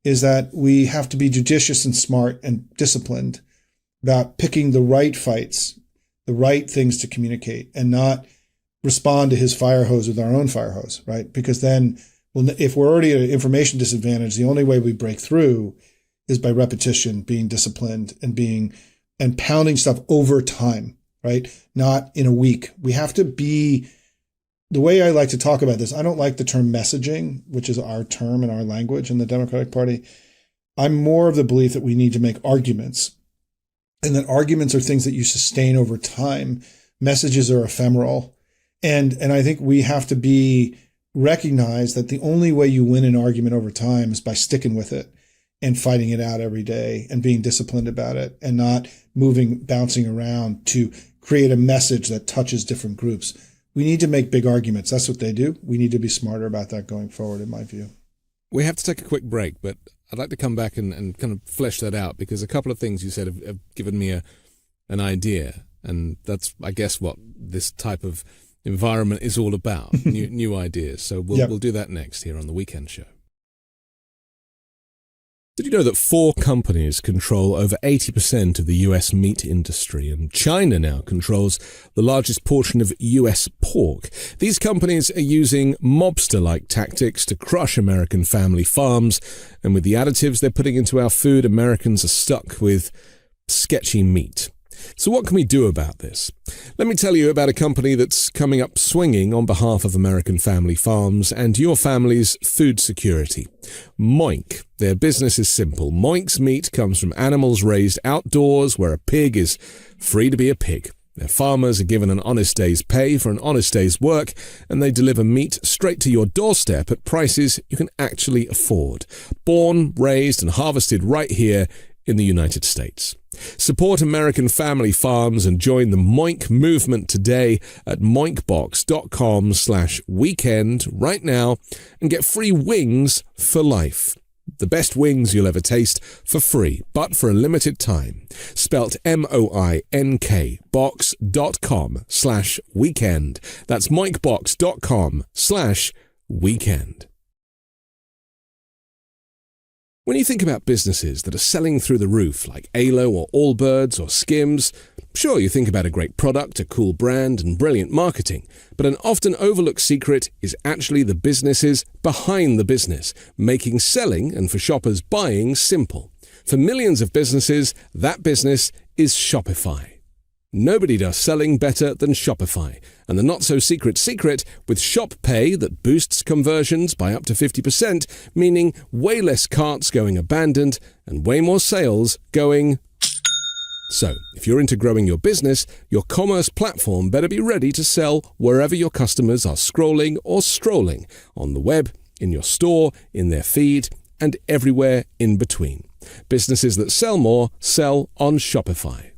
is that we have to be judicious and smart and disciplined about picking the right fights, the right things to communicate, and not respond to his fire hose with our own fire hose, right? Because then, if we're already at an information disadvantage, the only way we break through is by repetition, being disciplined and pounding stuff over time, right? Not in a week. We have to be, the way I like to talk about this, I don't like the term messaging, which is our term in our language in the Democratic Party. I'm more of the belief that we need to make arguments, and that arguments are things that you sustain over time. Messages are ephemeral. And I think we have to recognize that the only way you win an argument over time is by sticking with it and fighting it out every day and being disciplined about it and not bouncing around to create a message that touches different groups. We need to make big arguments. That's what they do. We need to be smarter about that going forward, in my view. We have to take a quick break, but I'd like to come back and kind of flesh that out, because a couple of things you said have given me an idea. And that's, I guess, what this type of environment is all about, new ideas. So we'll do that next here on The Weekend Show. Did you know that 4 companies control over 80% of the US meat industry, and China now controls the largest portion of US pork? These companies are using mobster-like tactics to crush American family farms, and with the additives they're putting into our food, Americans are stuck with sketchy meat. So what can we do about this? Let me tell you about a company that's coming up swinging on behalf of American family farms and your family's food security. Moink. Their business is simple. Moink's meat comes from animals raised outdoors, where a pig is free to be a pig. Their farmers are given an honest day's pay for an honest day's work, and they deliver meat straight to your doorstep at prices you can actually afford. Born, raised, and harvested right here in the United States. Support American family farms and join the Moink movement today at moinkbox.com/weekend right now and get free wings for life. The best wings you'll ever taste for free, but for a limited time. Spelt MOINK box.com/weekend. That's moinkbox.com/weekend. When you think about businesses that are selling through the roof, like Alo or Allbirds or Skims, sure, you think about a great product, a cool brand, and brilliant marketing. But an often overlooked secret is actually the businesses behind the business, making selling and for shoppers buying simple. For millions of businesses, that business is Shopify. Nobody does selling better than Shopify. And the not-so-secret secret with Shop Pay that boosts conversions by up to 50%, meaning way less carts going abandoned and way more sales going... So, if you're into growing your business, your commerce platform better be ready to sell wherever your customers are scrolling or strolling, on the web, in your store, in their feed, and everywhere in between. Businesses that sell more sell on Shopify.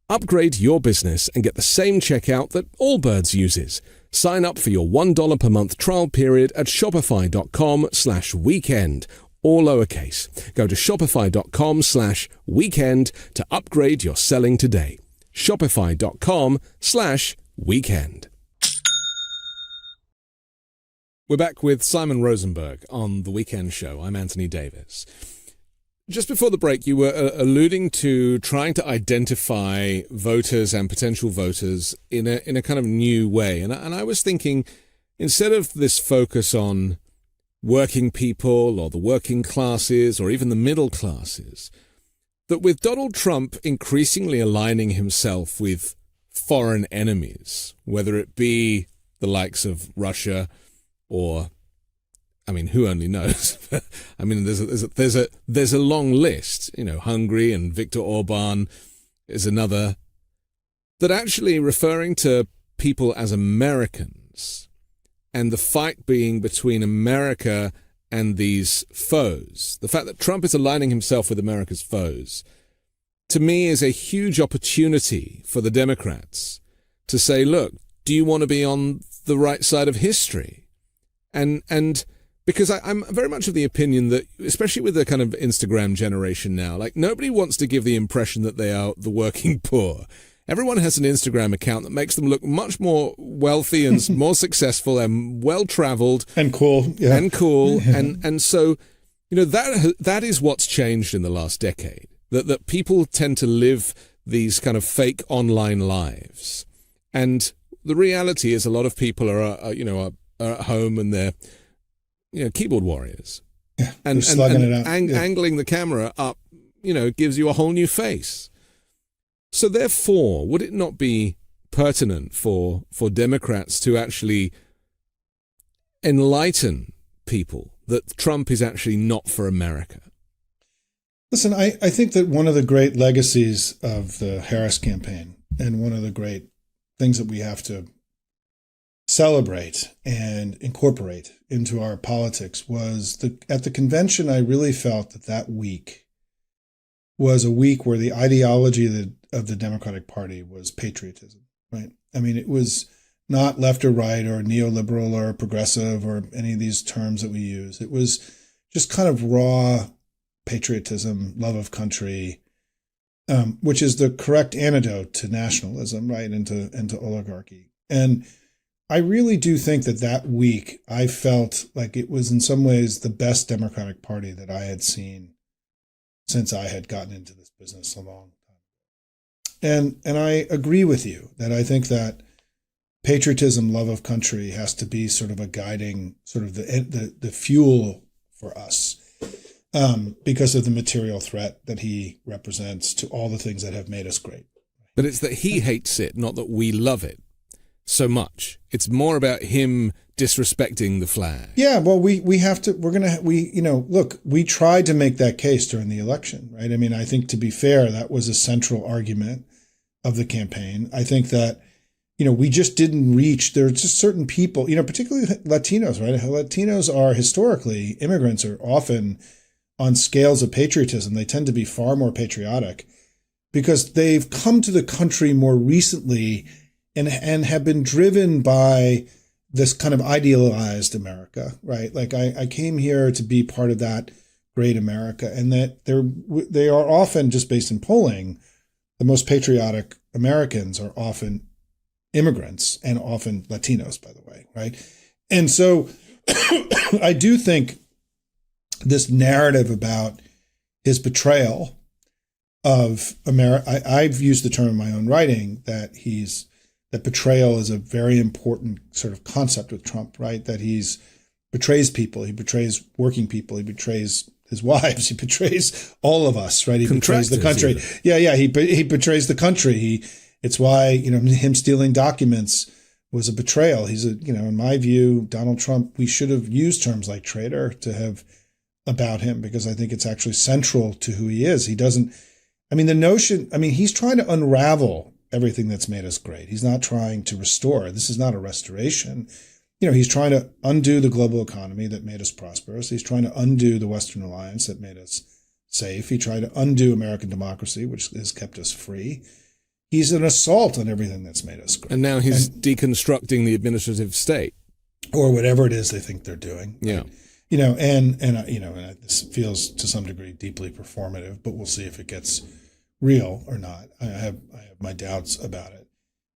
Upgrade your business and get the same checkout that Allbirds uses. Sign up for your $1 per month trial period at shopify.com/weekend, all lowercase. Go to shopify.com/weekend to upgrade your selling today. Shopify.com/weekend. We're back with Simon Rosenberg on The Weekend Show. I'm Anthony Davis. Just before the break, you were alluding to trying to identify voters and potential voters in a kind of new way. And I was thinking, instead of this focus on working people or the working classes or even the middle classes, that with Donald Trump increasingly aligning himself with foreign enemies, whether it be the likes of Russia, or, I mean, who only knows? I mean, there's a long list. You know, Hungary and Viktor Orban is another. That actually referring to people as Americans, and the fight being between America and these foes, the fact that Trump is aligning himself with America's foes, to me is a huge opportunity for the Democrats to say, look, do you want to be on the right side of history? And because I'm very much of the opinion that, especially with the kind of Instagram generation now, like nobody wants to give the impression that they are the working poor. Everyone has an Instagram account that makes them look much more wealthy and more successful and well-traveled. And cool. Yeah. And cool. Yeah. And so, you know, that is what's changed in the last decade. That people tend to live these kind of fake online lives. And the reality is a lot of people are at home and they're, you know, keyboard warriors. Yeah, and slugging it out. Angling the camera up, you know, gives you a whole new face. So therefore, would it not be pertinent for Democrats to actually enlighten people that Trump is actually not for America? Listen, I think that one of the great legacies of the Harris campaign, and one of the great things that we have to celebrate and incorporate into our politics was at the convention, I really felt that week was a week where the ideology of the Democratic Party was patriotism, right? I mean, it was not left or right or neoliberal or progressive or any of these terms that we use. It was just kind of raw patriotism, love of country, which is the correct antidote to nationalism, right, and to oligarchy. And I really do think that week I felt like it was in some ways the best Democratic Party that I had seen since I had gotten into this business a long time. And I agree with you that I think that patriotism, love of country has to be sort of a guiding, sort of the fuel for us, because of the material threat that he represents to all the things that have made us great. But it's that he hates it, not that we love it so much. It's more about him disrespecting the flag. Yeah, well, we tried to make that case during the election, right? I mean, I think to be fair, that was a central argument of the campaign. I think that, you know, we just didn't reach, there are just certain people, you know, particularly Latinos, right? Latinos are historically, immigrants are often on scales of patriotism. They tend to be far more patriotic because they've come to the country more recently and have been driven by this kind of idealized America, right? Like I came here to be part of that great America, and that they are often, just based in polling, the most patriotic Americans are often immigrants and often Latinos, by the way, right? And so I do think this narrative about his betrayal of America, I've used the term in my own writing that betrayal is a very important sort of concept with Trump, right? That betrays people, he betrays working people, he betrays his wives, he betrays all of us, right? He betrays the country. Yeah. He betrays the country. It's why, you know, him stealing documents was a betrayal. In my view, Donald Trump, we should have used terms like traitor to have about him, because I think it's actually central to who he is. He's trying to unravel everything that's made us great. He's not trying to restore. This is not a restoration. You know, he's trying to undo the global economy that made us prosperous. He's trying to undo the Western alliance that made us safe. He tried to undo American democracy, which has kept us free. He's an assault on everything that's made us great. And now he's deconstructing the administrative state, or whatever it is they think they're doing. Yeah. Right? You know, and this feels to some degree deeply performative, but we'll see if it gets real or not. I have my doubts about it.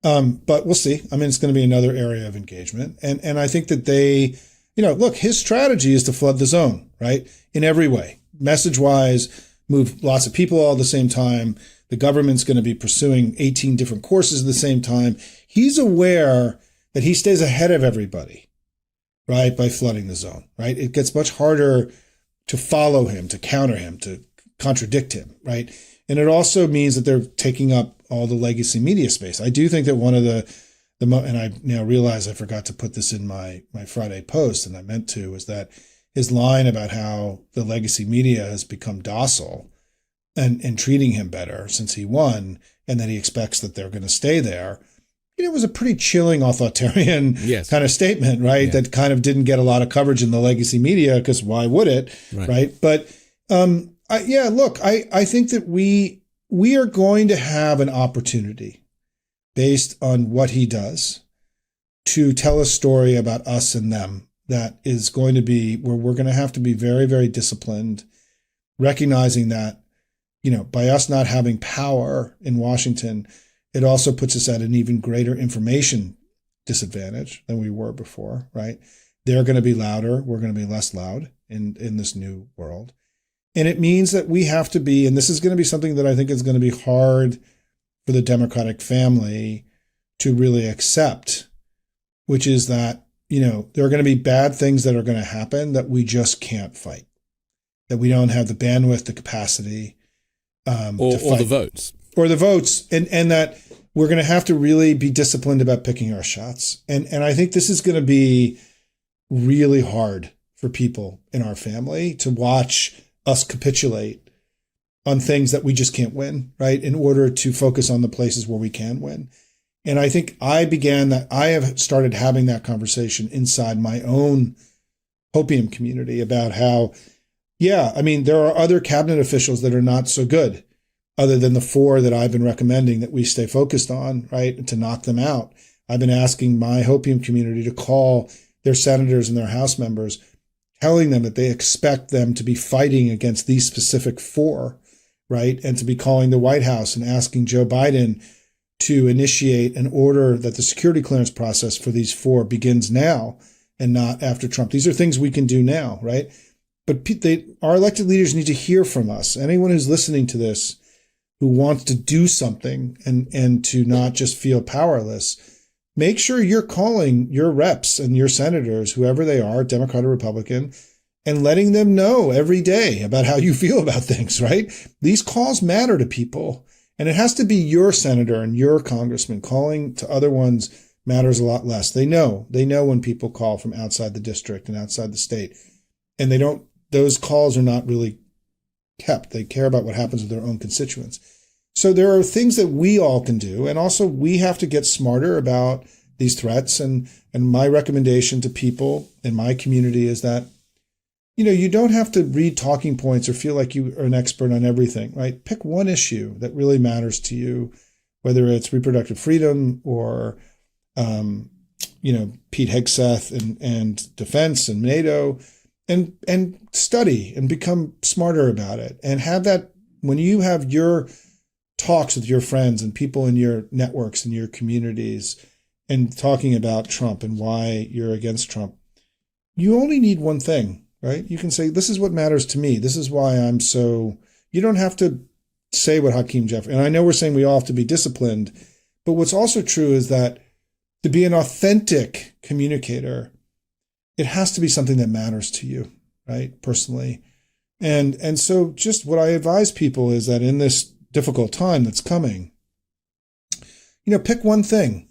But we'll see. I mean, it's going to be another area of engagement. And I think that they, you know, look, his strategy is to flood the zone, right? In every way, message wise, move lots of people all at the same time. The government's going to be pursuing 18 different courses at the same time. He's aware that he stays ahead of everybody, right? By flooding the zone, right? It gets much harder to follow him, to counter him, to contradict him, right? And it also means that they're taking up all the legacy media space. I do think that one of the and I now realize I forgot to put this in my Friday post, and I meant to, was that his line about how the legacy media has become docile and treating him better since he won, and that he expects that they're going to stay there. It was a pretty chilling authoritarian kind of statement, right? Yeah. That kind of didn't get a lot of coverage in the legacy media, because why would it, right? But I think that we are going to have an opportunity based on what he does to tell a story about us and them that is going to be where we're going to have to be very, very disciplined, recognizing that, by us not having power in Washington, it also puts us at an even greater information disadvantage than we were before, right? They're going to be louder. We're going to be less loud in this new world. And it means that we have to be, and this is going to be something that I think is going to be hard for the Democratic family to really accept, which is that, there are going to be bad things that are going to happen that we just can't fight, that we don't have the bandwidth, the capacity, or the votes. Or the votes, and that we're going to have to really be disciplined about picking our shots. And I think this is going to be really hard for people in our family to watch us capitulate on things that we just can't win, right? In order to focus on the places where we can win. And I think I have started having that conversation inside my own Hopium community about how, there are other cabinet officials that are not so good, other than the 4 that I've been recommending that we stay focused on, right, and to knock them out. I've been asking my Hopium community to call their senators and their House members, telling them that they expect them to be fighting against these specific 4, right, and to be calling the White House and asking Joe Biden to initiate an order that the security clearance process for these 4 begins now and not after Trump. These are things we can do now, right? But our elected leaders need to hear from us. Anyone who's listening to this who wants to do something and to not just feel powerless, make sure you're calling your reps and your senators, whoever they are, Democrat or Republican, and letting them know every day about how you feel about things, right? These calls matter to people. And it has to be your senator and your congressman. Calling to other ones matters a lot less. They know when people call from outside the district and outside the state, and those calls are not really kept. They care about what happens with their own constituents. So there are things that we all can do. And also we have to get smarter about these threats. And my recommendation to people in my community is that, you don't have to read talking points or feel like you are an expert on everything, right? Pick one issue that really matters to you, whether it's reproductive freedom or, Pete Hegseth and defense and NATO, and study and become smarter about it. And have that when you have your talks with your friends and people in your networks and your communities and talking about Trump and why you're against Trump, you only need one thing, right? You can say, this is what matters to me. This is why you don't have to say what Hakeem Jeffrey, and I know we're saying we all have to be disciplined, but what's also true is that to be an authentic communicator, it has to be something that matters to you, right? Personally. And so just what I advise people is that in this difficult time that's coming, pick one thing.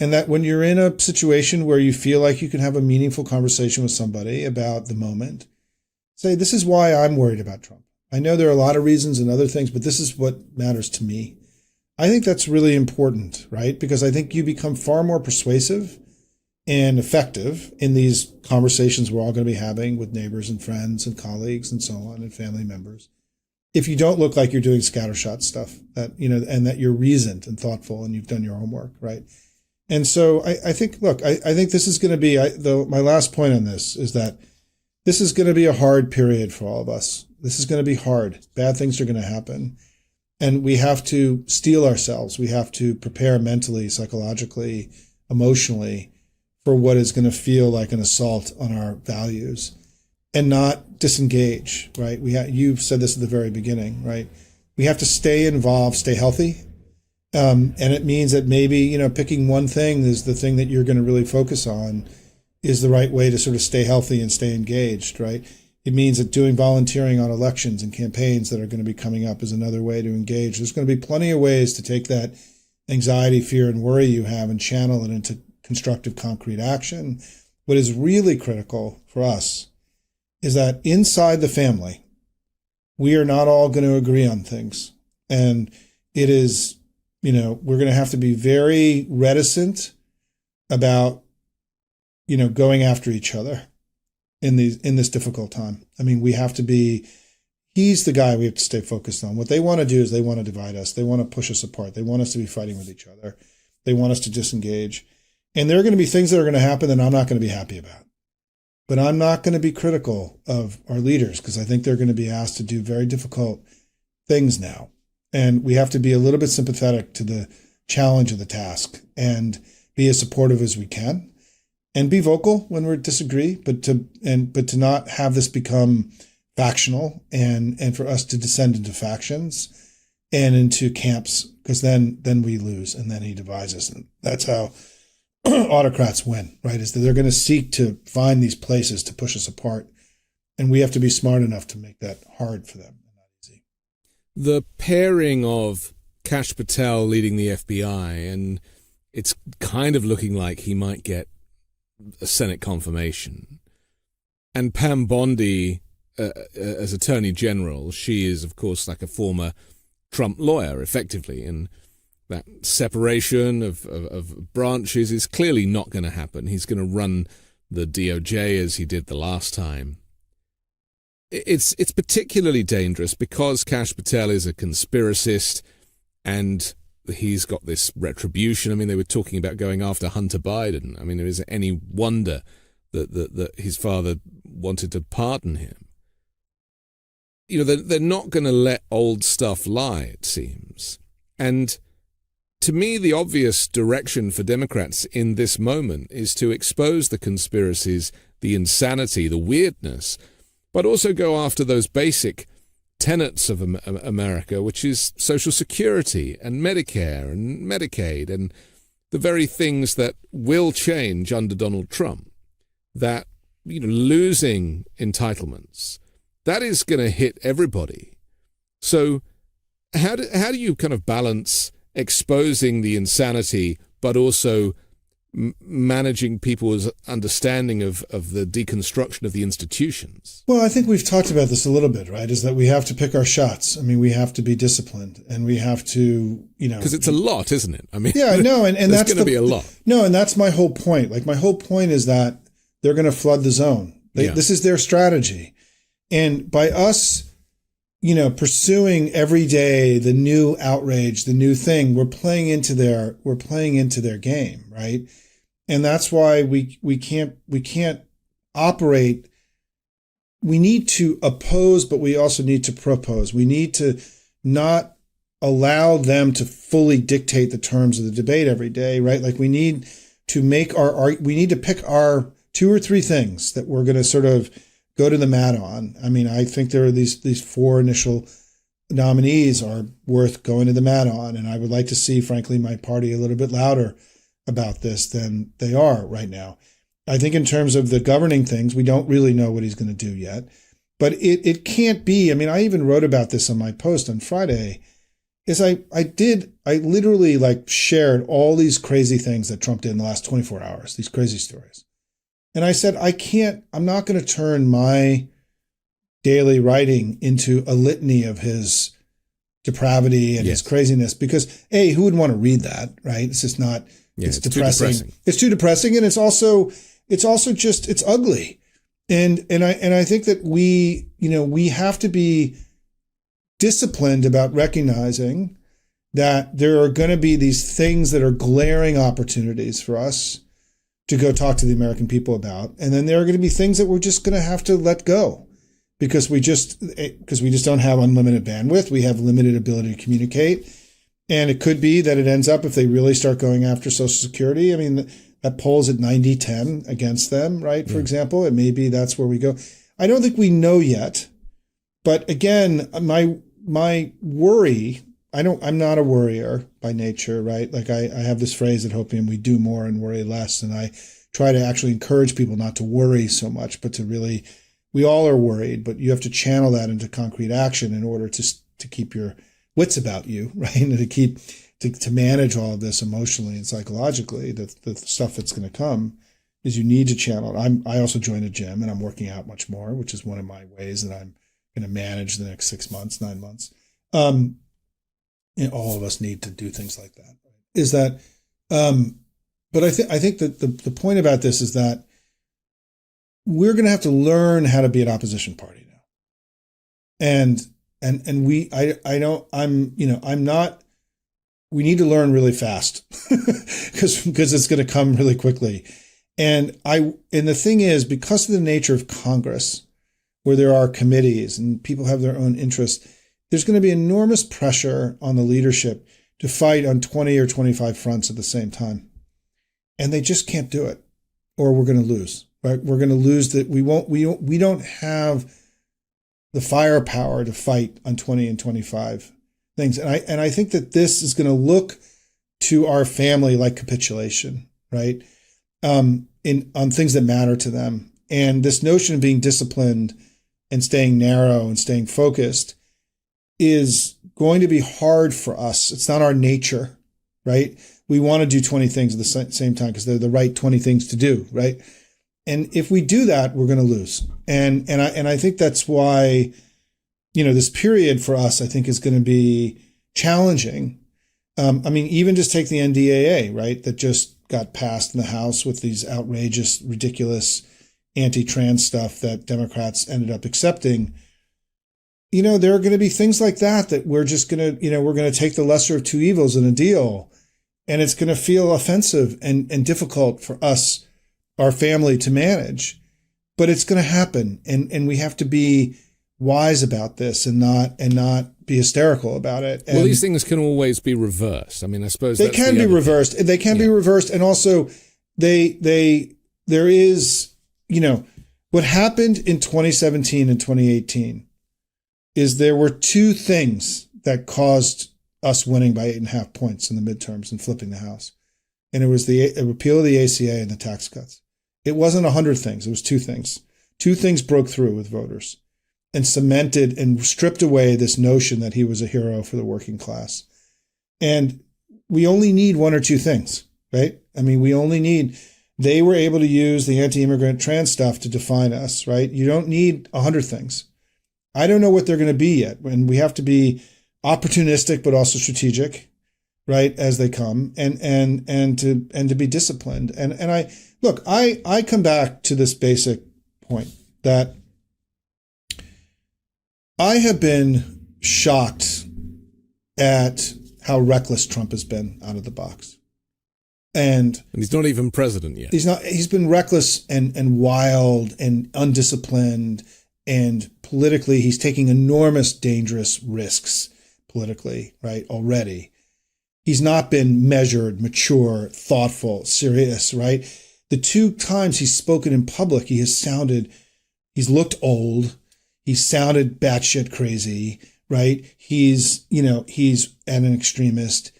And that when you're in a situation where you feel like you can have a meaningful conversation with somebody about the moment, say, this is why I'm worried about Trump. I know there are a lot of reasons and other things, but this is what matters to me. I think that's really important, right? Because I think you become far more persuasive and effective in these conversations we're all going to be having with neighbors and friends and colleagues and so on and family members. If you don't look like you're doing scattershot stuff, that, and that you're reasoned and thoughtful and you've done your homework, right? And so I think this is going to be, my last point on this is that this is going to be a hard period for all of us. This is going to be hard. Bad things are going to happen. And we have to steel ourselves. We have to prepare mentally, psychologically, emotionally for what is going to feel like an assault on our values and not disengage, right? You've said this at the very beginning, right? We have to stay involved, stay healthy. And it means that maybe, picking one thing is the thing that you're going to really focus on is the right way to sort of stay healthy and stay engaged, right? It means that doing volunteering on elections and campaigns that are going to be coming up is another way to engage. There's going to be plenty of ways to take that anxiety, fear, and worry you have and channel it into constructive, concrete action. What is really critical for us is that inside the family, we are not all going to agree on things. And it is, we're going to have to be very reticent about, going after each other in this difficult time. I mean, we have to be, he's the guy we have to stay focused on. What they want to do is they want to divide us. They want to push us apart. They want us to be fighting with each other. They want us to disengage. And there are going to be things that are going to happen that I'm not going to be happy about. But I'm not going to be critical of our leaders because I think they're going to be asked to do very difficult things now. And we have to be a little bit sympathetic to the challenge of the task and be as supportive as we can and be vocal when we disagree, but to not have this become factional and for us to descend into factions and into camps, because then we lose and then he divides us. And that's how autocrats win, right? Is that they're going to seek to find these places to push us apart. And we have to be smart enough to make that hard for them. Not easy. The pairing of Kash Patel leading the FBI, and it's kind of looking like he might get a Senate confirmation, and Pam Bondi as Attorney General. She is, of course, like a former Trump lawyer, effectively, and that separation of branches is clearly not going to happen. He's going to run the DOJ as he did the last time. It's particularly dangerous because Kash Patel is a conspiracist and he's got this retribution. I mean, they were talking about going after Hunter Biden. I mean, is it any wonder that his father wanted to pardon him? They're not going to let old stuff lie, it seems. And to me, the obvious direction for Democrats in this moment is to expose the conspiracies, the insanity, the weirdness, but also go after those basic tenets of America, which is Social Security and Medicare and Medicaid and the very things that will change under Donald Trump, that, losing entitlements, that is going to hit everybody. So how do you kind of balance exposing the insanity, but also managing people's understanding of the deconstruction of the institutions? Well, I think we've talked about this a little bit, right? Is that we have to pick our shots. I mean, we have to be disciplined and we have to, because it's a lot, isn't it? I mean, yeah, no, and that's going to be a lot. No, and that's my whole point. Like my whole point is that they're going to flood the zone. This is their strategy. And by us, pursuing every day the new outrage, the new thing, we're playing into their game, right? And that's why we can't operate. We need to oppose, but we also need to propose. We need to not allow them to fully dictate the terms of the debate every day, right? Like we need to we need to pick our 2 or 3 things that we're going to sort of go to the mat on. I mean, I think there are these 4 initial nominees are worth going to the mat on. And I would like to see, frankly, my party a little bit louder about this than they are right now. I think in terms of the governing things, we don't really know what he's going to do yet. But it can't be. I mean, I even wrote about this on my post on Friday. I literally shared all these crazy things that Trump did in the last 24 hours, these crazy stories. And I said, I'm not going to turn my daily writing into a litany of his depravity and his craziness because, A, who would want to read that, right? It's just not, it's depressing. It's too depressing. And it's also just, it's ugly. And I think that we have to be disciplined about recognizing that there are going to be these things that are glaring opportunities for us to go talk to the American people about. And then there are going to be things that we're just going to have to let go because we just don't have unlimited bandwidth. We have limited ability to communicate. And it could be that it ends up, if they really start going after Social Security, I mean, that poll's at 90-10 against them, right? For example, and maybe that's where we go. I don't think we know yet. But again, my worry, I'm not a worrier by nature, right? Like I have this phrase at Hopium, we do more and worry less. And I try to actually encourage people not to worry so much, but to really, we all are worried, but you have to channel that into concrete action in order to keep your wits about you, right? And to keep to manage all of this emotionally and psychologically, the stuff that's going to come, is you need to channel it. I also joined a gym, and I'm working out much more, which is one of my ways that I'm going to manage the next 6 months, 9 months. And all of us need to do things like that. Is that, but I think that the point about this is that we're going to have to learn how to be an opposition party now. We need to learn really fast because it's going to come really quickly. And the thing is, because of the nature of Congress, where there are committees and people have their own interests, there's going to be enormous pressure on the leadership to fight on 20 or 25 fronts at the same time. And they just can't do it, or we're going to lose, right? We're going to lose that. We don't have the firepower to fight on 20 and 25 things. And I think that this is going to look to our family like capitulation, right? On things that matter to them. And this notion of being disciplined and staying narrow and staying focused is going to be hard for us. It's not our nature, right? We want to do 20 things at the same time because they're the right 20 things to do, right? And if we do that, we're going to lose. And I think that's why, this period for us, I think, is going to be challenging. Even just take the NDAA, right? That just got passed in the House with these outrageous, ridiculous anti-trans stuff that Democrats ended up accepting. There are going to be things like that we're just going to, we're going to take the lesser of two evils in a deal. And it's going to feel offensive and difficult for us, our family, to manage. But it's going to happen. And we have to be wise about this and not be hysterical about it. Well, these things can always be reversed. I suppose they can be reversed. They can be reversed. And also there is, what happened in 2017 and 2018 is there were two things that caused us winning by 8.5 points in the midterms and flipping the House. And it was the repeal of the ACA and the tax cuts. It wasn't 100 things. It was two things. Two things broke through with voters and cemented and stripped away this notion that he was a hero for the working class. And we only need one or two things, right? They were able to use the anti-immigrant trans stuff to define us, right? You don't need 100 things. I don't know what they're going to be yet. And we have to be opportunistic, but also strategic, right? As they come and to be disciplined. And I come back to this basic point that I have been shocked at how reckless Trump has been out of the box. And he's not even president yet. He's been reckless and wild and undisciplined, and politically he's taking enormous dangerous risks politically, right? Already. He's not been measured, mature, thoughtful, serious, right? The two times he's spoken in public, he's looked old. He sounded batshit crazy, right? He's an extremist.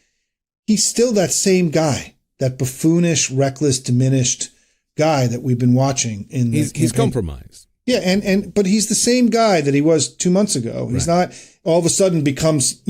He's still that same guy, that buffoonish, reckless, diminished guy that we've been watching in the He's compromised. Yeah, but he's the same guy that he was 2 months ago. He's not all of a sudden becomes,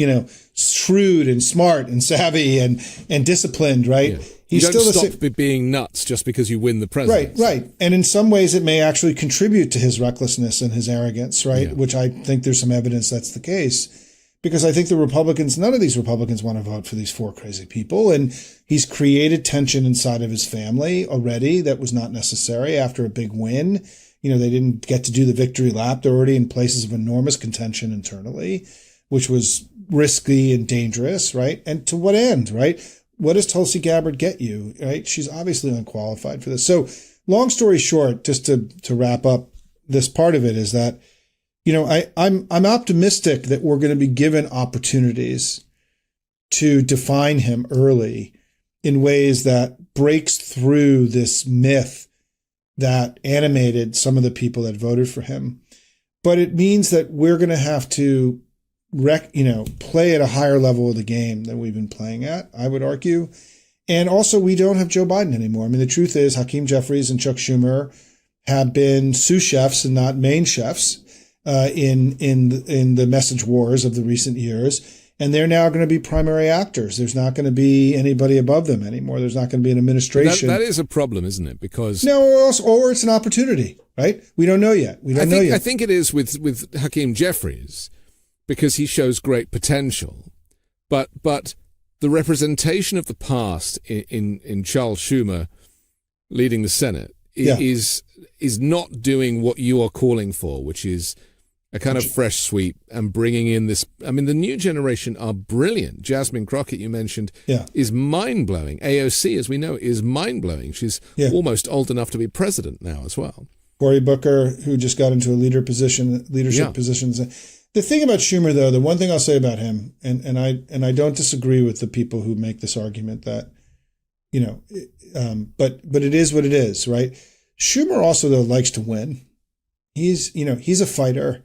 shrewd and smart and savvy and disciplined, right? Yeah. He's you don't still stop being nuts just because you win the presidency. Right. And in some ways it may actually contribute to his recklessness and his arrogance, right? Yeah. Which I think there's some evidence that's the case. Because I think none of these Republicans want to vote for these four crazy people. And he's created tension inside of his family already that was not necessary after a big win. They didn't get to do the victory lap. They're already in places of enormous contention internally, which was risky and dangerous, right? And to what end, right? What does Tulsi Gabbard get you, right? She's obviously unqualified for this. So long story short, just to wrap up this part of it is that, I'm optimistic that we're going to be given opportunities to define him early in ways that breaks through this myth that animated some of the people that voted for him. But it means that we're going to have to play at a higher level of the game than we've been playing at, I would argue. And also, we don't have Joe Biden anymore. The truth is Hakeem Jeffries and Chuck Schumer have been sous chefs and not main chefs in the message wars of the recent years. And they're now going to be primary actors. There's not going to be anybody above them anymore. There's not going to be an administration. That is a problem, isn't it? Because or it's an opportunity, right? We don't know yet. I think it is with Hakeem Jeffries, because he shows great potential. But the representation of the past in Charles Schumer leading the Senate is not doing what you are calling for, which is a kind of fresh sweep and bringing in this. I mean, the new generation are brilliant. Jasmine Crockett, you mentioned, is mind-blowing. AOC, as we know, is mind-blowing. She's almost old enough to be president now as well. Cory Booker, who just got into a leadership positions. The thing about Schumer, though, the one thing I'll say about him, and I don't disagree with the people who make this argument that, but it is what it is, right? Schumer also, though, likes to win. He's a fighter.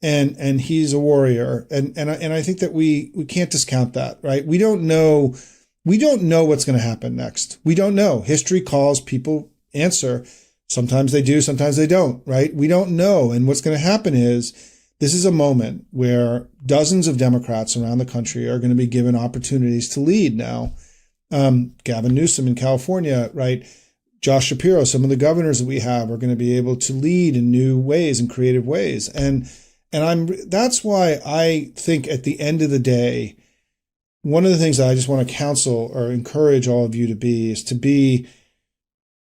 And he's a warrior, and I think that we can't discount that, right? We don't know what's going to happen next. We don't know. History calls, people answer. Sometimes they do, sometimes they don't, right? We don't know. And what's going to happen is this is a moment where dozens of Democrats around the country are going to be given opportunities to lead now. Gavin Newsom in California, right? Josh Shapiro, some of the governors that we have are going to be able to lead in new ways and creative ways, and that's why I think at the end of the day, one of the things that I just want to counsel or encourage all of you to be,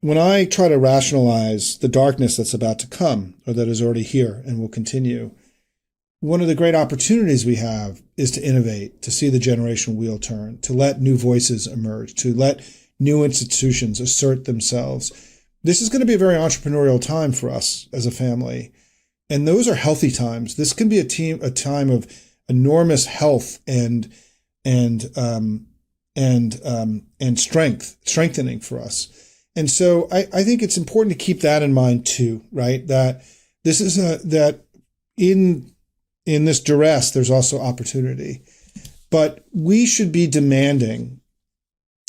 when I try to rationalize the darkness that's about to come or that is already here and will continue, one of the great opportunities we have is to innovate, to see the generational wheel turn, to let new voices emerge, to let new institutions assert themselves. This is going to be a very entrepreneurial time for us as a family. And those are healthy times. This can be a time of enormous health and strengthening for us. And so I think it's important to keep that in mind too, right? That this is that in this duress, there's also opportunity. But we should be demanding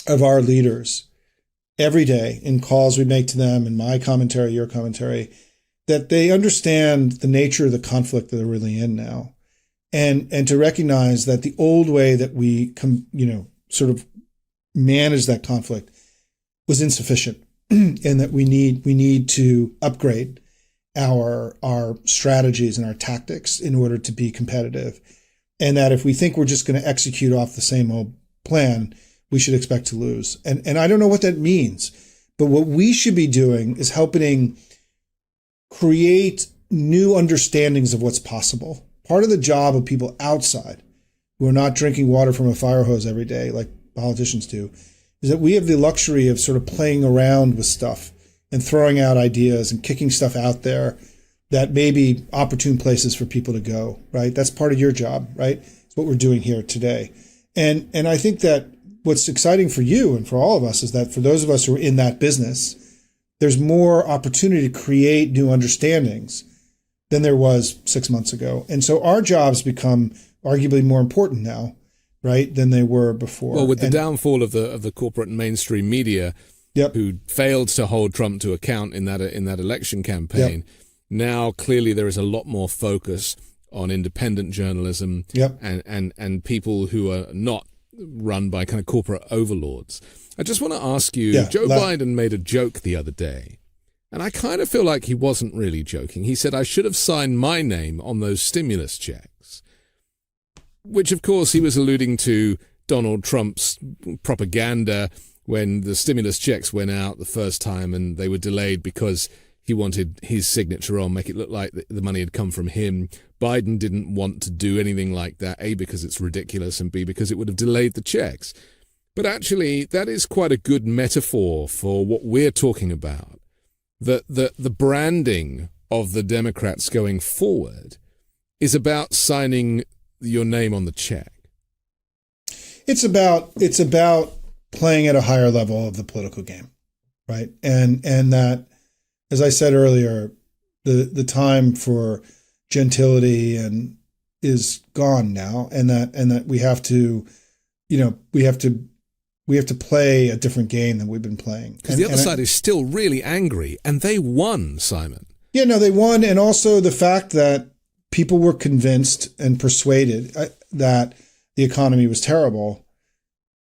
of our leaders every day in calls we make to them, in my commentary, your commentary, that they understand the nature of the conflict that they're really in now, and to recognize that the old way that we sort of manage that conflict was insufficient, and that we need to upgrade our strategies and our tactics in order to be competitive, and that if we think we're just going to execute off the same old plan, we should expect to lose. And I don't know what that means, but what we should be doing is helping create new understandings of what's possible. Part of the job of people outside who are not drinking water from a fire hose every day like politicians do is that we have the luxury of sort of playing around with stuff and throwing out ideas and kicking stuff out there that may be opportune places for people to go, right? That's part of your job, right? It's what we're doing here today. And I think that what's exciting for you and for all of us is that for those of us who are in that business, there's more opportunity to create new understandings than there was 6 months ago. And so our jobs become arguably more important now, right, than they were before. Well, with the downfall of the corporate and mainstream media, who failed to hold Trump to account in that election campaign, now clearly there is a lot more focus on independent journalism and people who are not run by kind of corporate overlords. I just want to ask you, Joe Biden made a joke the other day, and I kind of feel like he wasn't really joking. He said, I should have signed my name on those stimulus checks, which of course he was alluding to Donald Trump's propaganda when the stimulus checks went out the first time and they were delayed because he wanted his signature on, make it look like the money had come from him. Biden didn't want to do anything like that, A, because it's ridiculous, and B, because it would have delayed the checks. But actually, that is quite a good metaphor for what we're talking about. The branding of the Democrats going forward is about signing your name on the check. It's about playing at a higher level of the political game, right? And that, as I said earlier, the time for gentility and is gone now, and that we have to play a different game than we've been playing. Because the other side is still really angry, and they won, Simon. Yeah, no, they won, and also the fact that people were convinced and persuaded that the economy was terrible,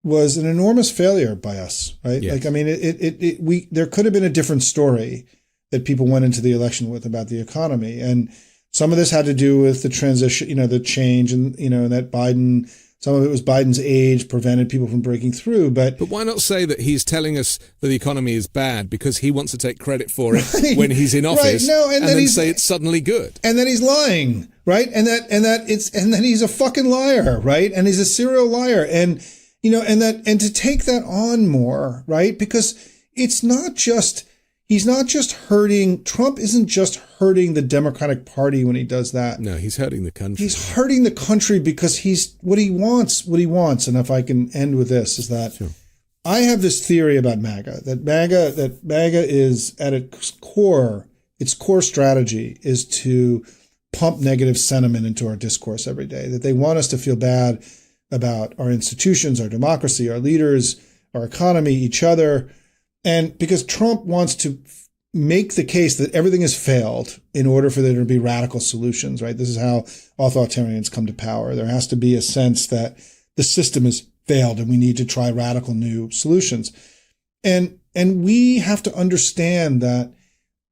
was an enormous failure by us, right? Yes. Like, I mean, there could have been a different story that people went into the election with about the economy. And some of this had to do with the transition, the change, and, that some of it was Biden's age prevented people from breaking through. But why not say that he's telling us that the economy is bad because he wants to take credit for it when he's in office, and then say it's suddenly good, and then he's lying, right? And then he's a fucking liar, right? And he's a serial liar, and to take that on more, right? Because he's not just hurting. Trump isn't just hurting the Democratic Party when he does that. No, he's hurting the country. He's hurting the country because he's what he wants. And if I can end with this, is that sure. I have this theory about MAGA, that MAGA is at its core strategy is to pump negative sentiment into our discourse every day, that they want us to feel bad about our institutions, our democracy, our leaders, our economy, each other. And because Trump wants to make the case that everything has failed in order for there to be radical solutions, right? This is how authoritarians come to power. There has to be a sense that the system has failed and we need to try radical new solutions. And we have to understand that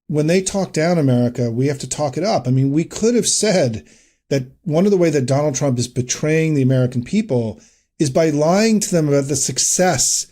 when they talk down America, we have to talk it up. I mean, we could have said that one of the ways that Donald Trump is betraying the American people is by lying to them about the success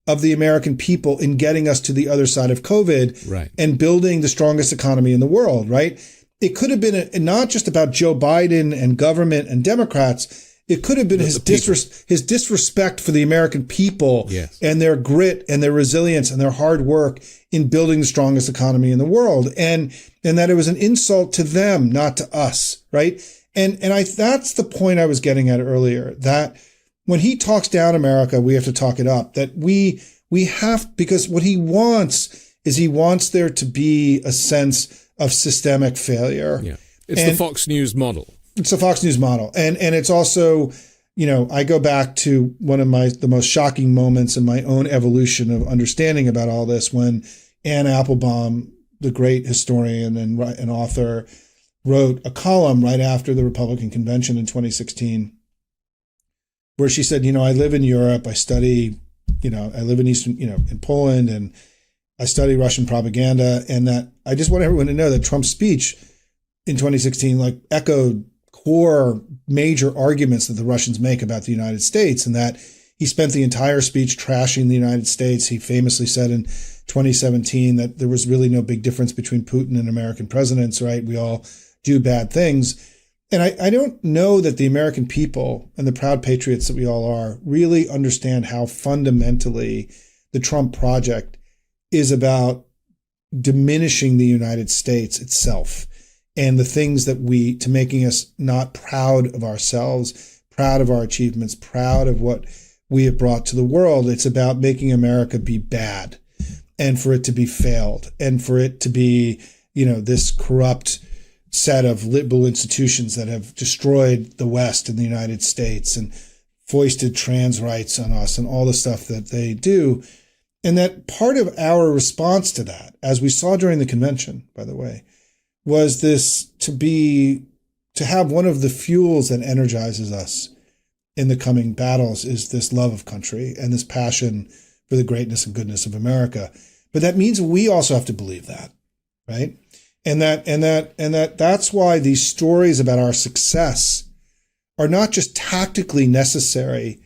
of the American people in getting us to the other side of COVID, right, and building the strongest economy in the world, right? It could have been not just about Joe Biden and government and Democrats. It could have been his disrespect for the American people, yes, and their grit and their resilience and their hard work in building the strongest economy in the world. And that it was an insult to them, not to us, right? And that's the point I was getting at earlier, that when he talks down America, we have to talk it up, that we have, because what he wants is he wants there to be a sense of systemic failure. Yeah. It's the Fox News model. It's the Fox News model. And it's also, I go back to one of the most shocking moments in my own evolution of understanding about all this, when Anne Applebaum, the great historian and author, wrote a column right after the Republican convention in 2016, where she said, I live in Europe, I study, I live in in Poland, and I study Russian propaganda, and that I just want everyone to know that Trump's speech in 2016 echoed core major arguments that the Russians make about the United States, and that he spent the entire speech trashing the United States. He famously said in 2017 that there was really no big difference between Putin and American presidents, right? We all do bad things. And I don't know that the American people and the proud patriots that we all are really understand how fundamentally the Trump project is about diminishing the United States itself and the things that to making us not proud of ourselves, proud of our achievements, proud of what we have brought to the world. It's about making America be bad, and for it to be failed, and for it to be, this corrupt set of liberal institutions that have destroyed the West and the United States and foisted trans rights on us and all the stuff that they do. And that part of our response to that, as we saw during the convention, by the way, was this to have one of the fuels that energizes us in the coming battles is this love of country and this passion for the greatness and goodness of America. But that means we also have to believe that, right? And that's why these stories about our success are not just tactically necessary.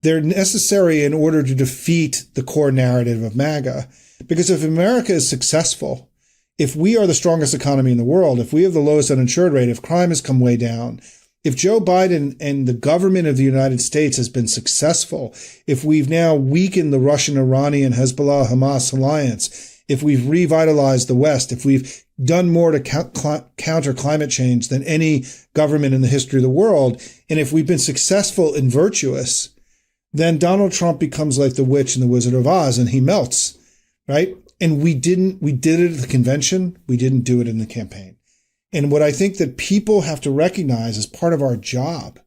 They're necessary in order to defeat the core narrative of MAGA. Because if America is successful, if we are the strongest economy in the world, if we have the lowest uninsured rate, if crime has come way down, if Joe Biden and the government of the United States has been successful, if we've now weakened the Russian, Iranian, Hezbollah, Hamas alliance, if we've revitalized the West, if we've done more to counter climate change than any government in the history of the world, and if we've been successful and virtuous, then Donald Trump becomes like the witch in the Wizard of Oz, and he melts, right? And we did it at the convention. We didn't do it in the campaign. And what I think that people have to recognize as part of our job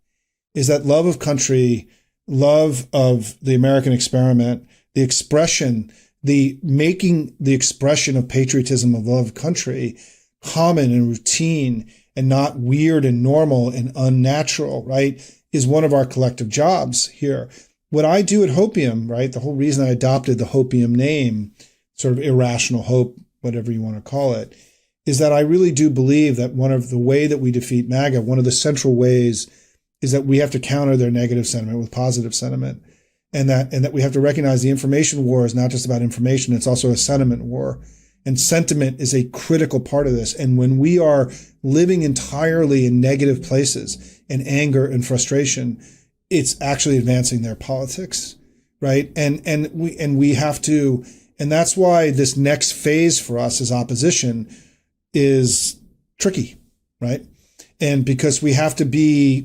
is that love of country, love of the American experiment, the expression, making the expression of patriotism, of love of country, common and routine and not weird and normal and unnatural, right? is one of our collective jobs here. What I do at Hopium, right, the whole reason I adopted the Hopium name, sort of irrational hope, whatever you want to call it, is that I really do believe that one of the way that we defeat MAGA, one of the central ways, is that we have to counter their negative sentiment with positive sentiment. And that we have to recognize the information war is not just about information, it's also a sentiment war. And sentiment is a critical part of this. And when we are living entirely in negative places and anger and frustration, it's actually advancing their politics, right? And we have to, and that's why this next phase for us as opposition is tricky, right? And because we have to be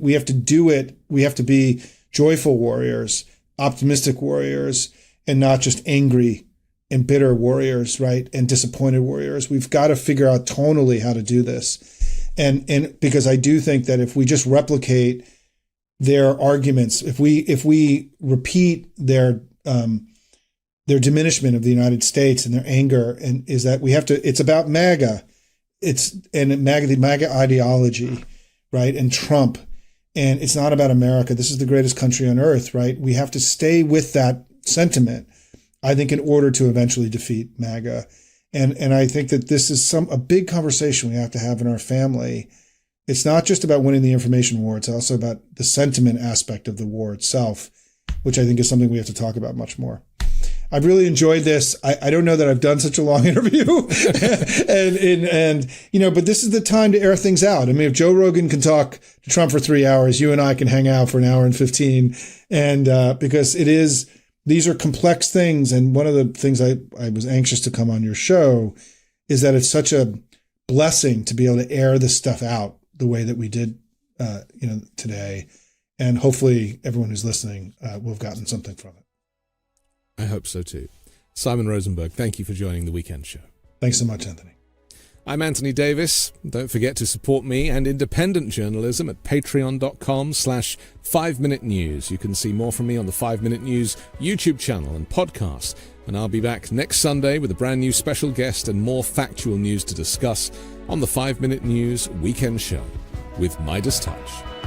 joyful warriors, optimistic warriors, and not just angry and bitter warriors, right? And disappointed warriors. We've got to figure out tonally how to do this. And because I do think that if we just replicate their arguments, if we repeat their diminishment of the United States and their anger, and is that we have to, it's about MAGA. The MAGA ideology, right? And Trump. And it's not about America. This is the greatest country on earth, right? We have to stay with that sentiment, I think, in order to eventually defeat MAGA. And I think that this is a big conversation we have to have in our family. It's not just about winning the information war. It's also about the sentiment aspect of the war itself, which I think is something we have to talk about much more. I've really enjoyed this. I don't know that I've done such a long interview and but this is the time to air things out. I mean, if Joe Rogan can talk to Trump for 3 hours, you and I can hang out for an hour and 15. And, because these are complex things. And one of the things I was anxious to come on your show is that it's such a blessing to be able to air this stuff out the way that we did, today. And hopefully everyone who's listening will have gotten something from it. I hope so too. Simon Rosenberg, thank you for joining the Weekend Show. Thanks so much, Anthony. I'm Anthony Davis. Don't forget to support me and independent journalism at patreon.com/5Minute News. You can see more from me on the 5 Minute News YouTube channel and podcast. And I'll be back next Sunday with a brand new special guest and more factual news to discuss on the 5 Minute News Weekend Show with Midas Touch.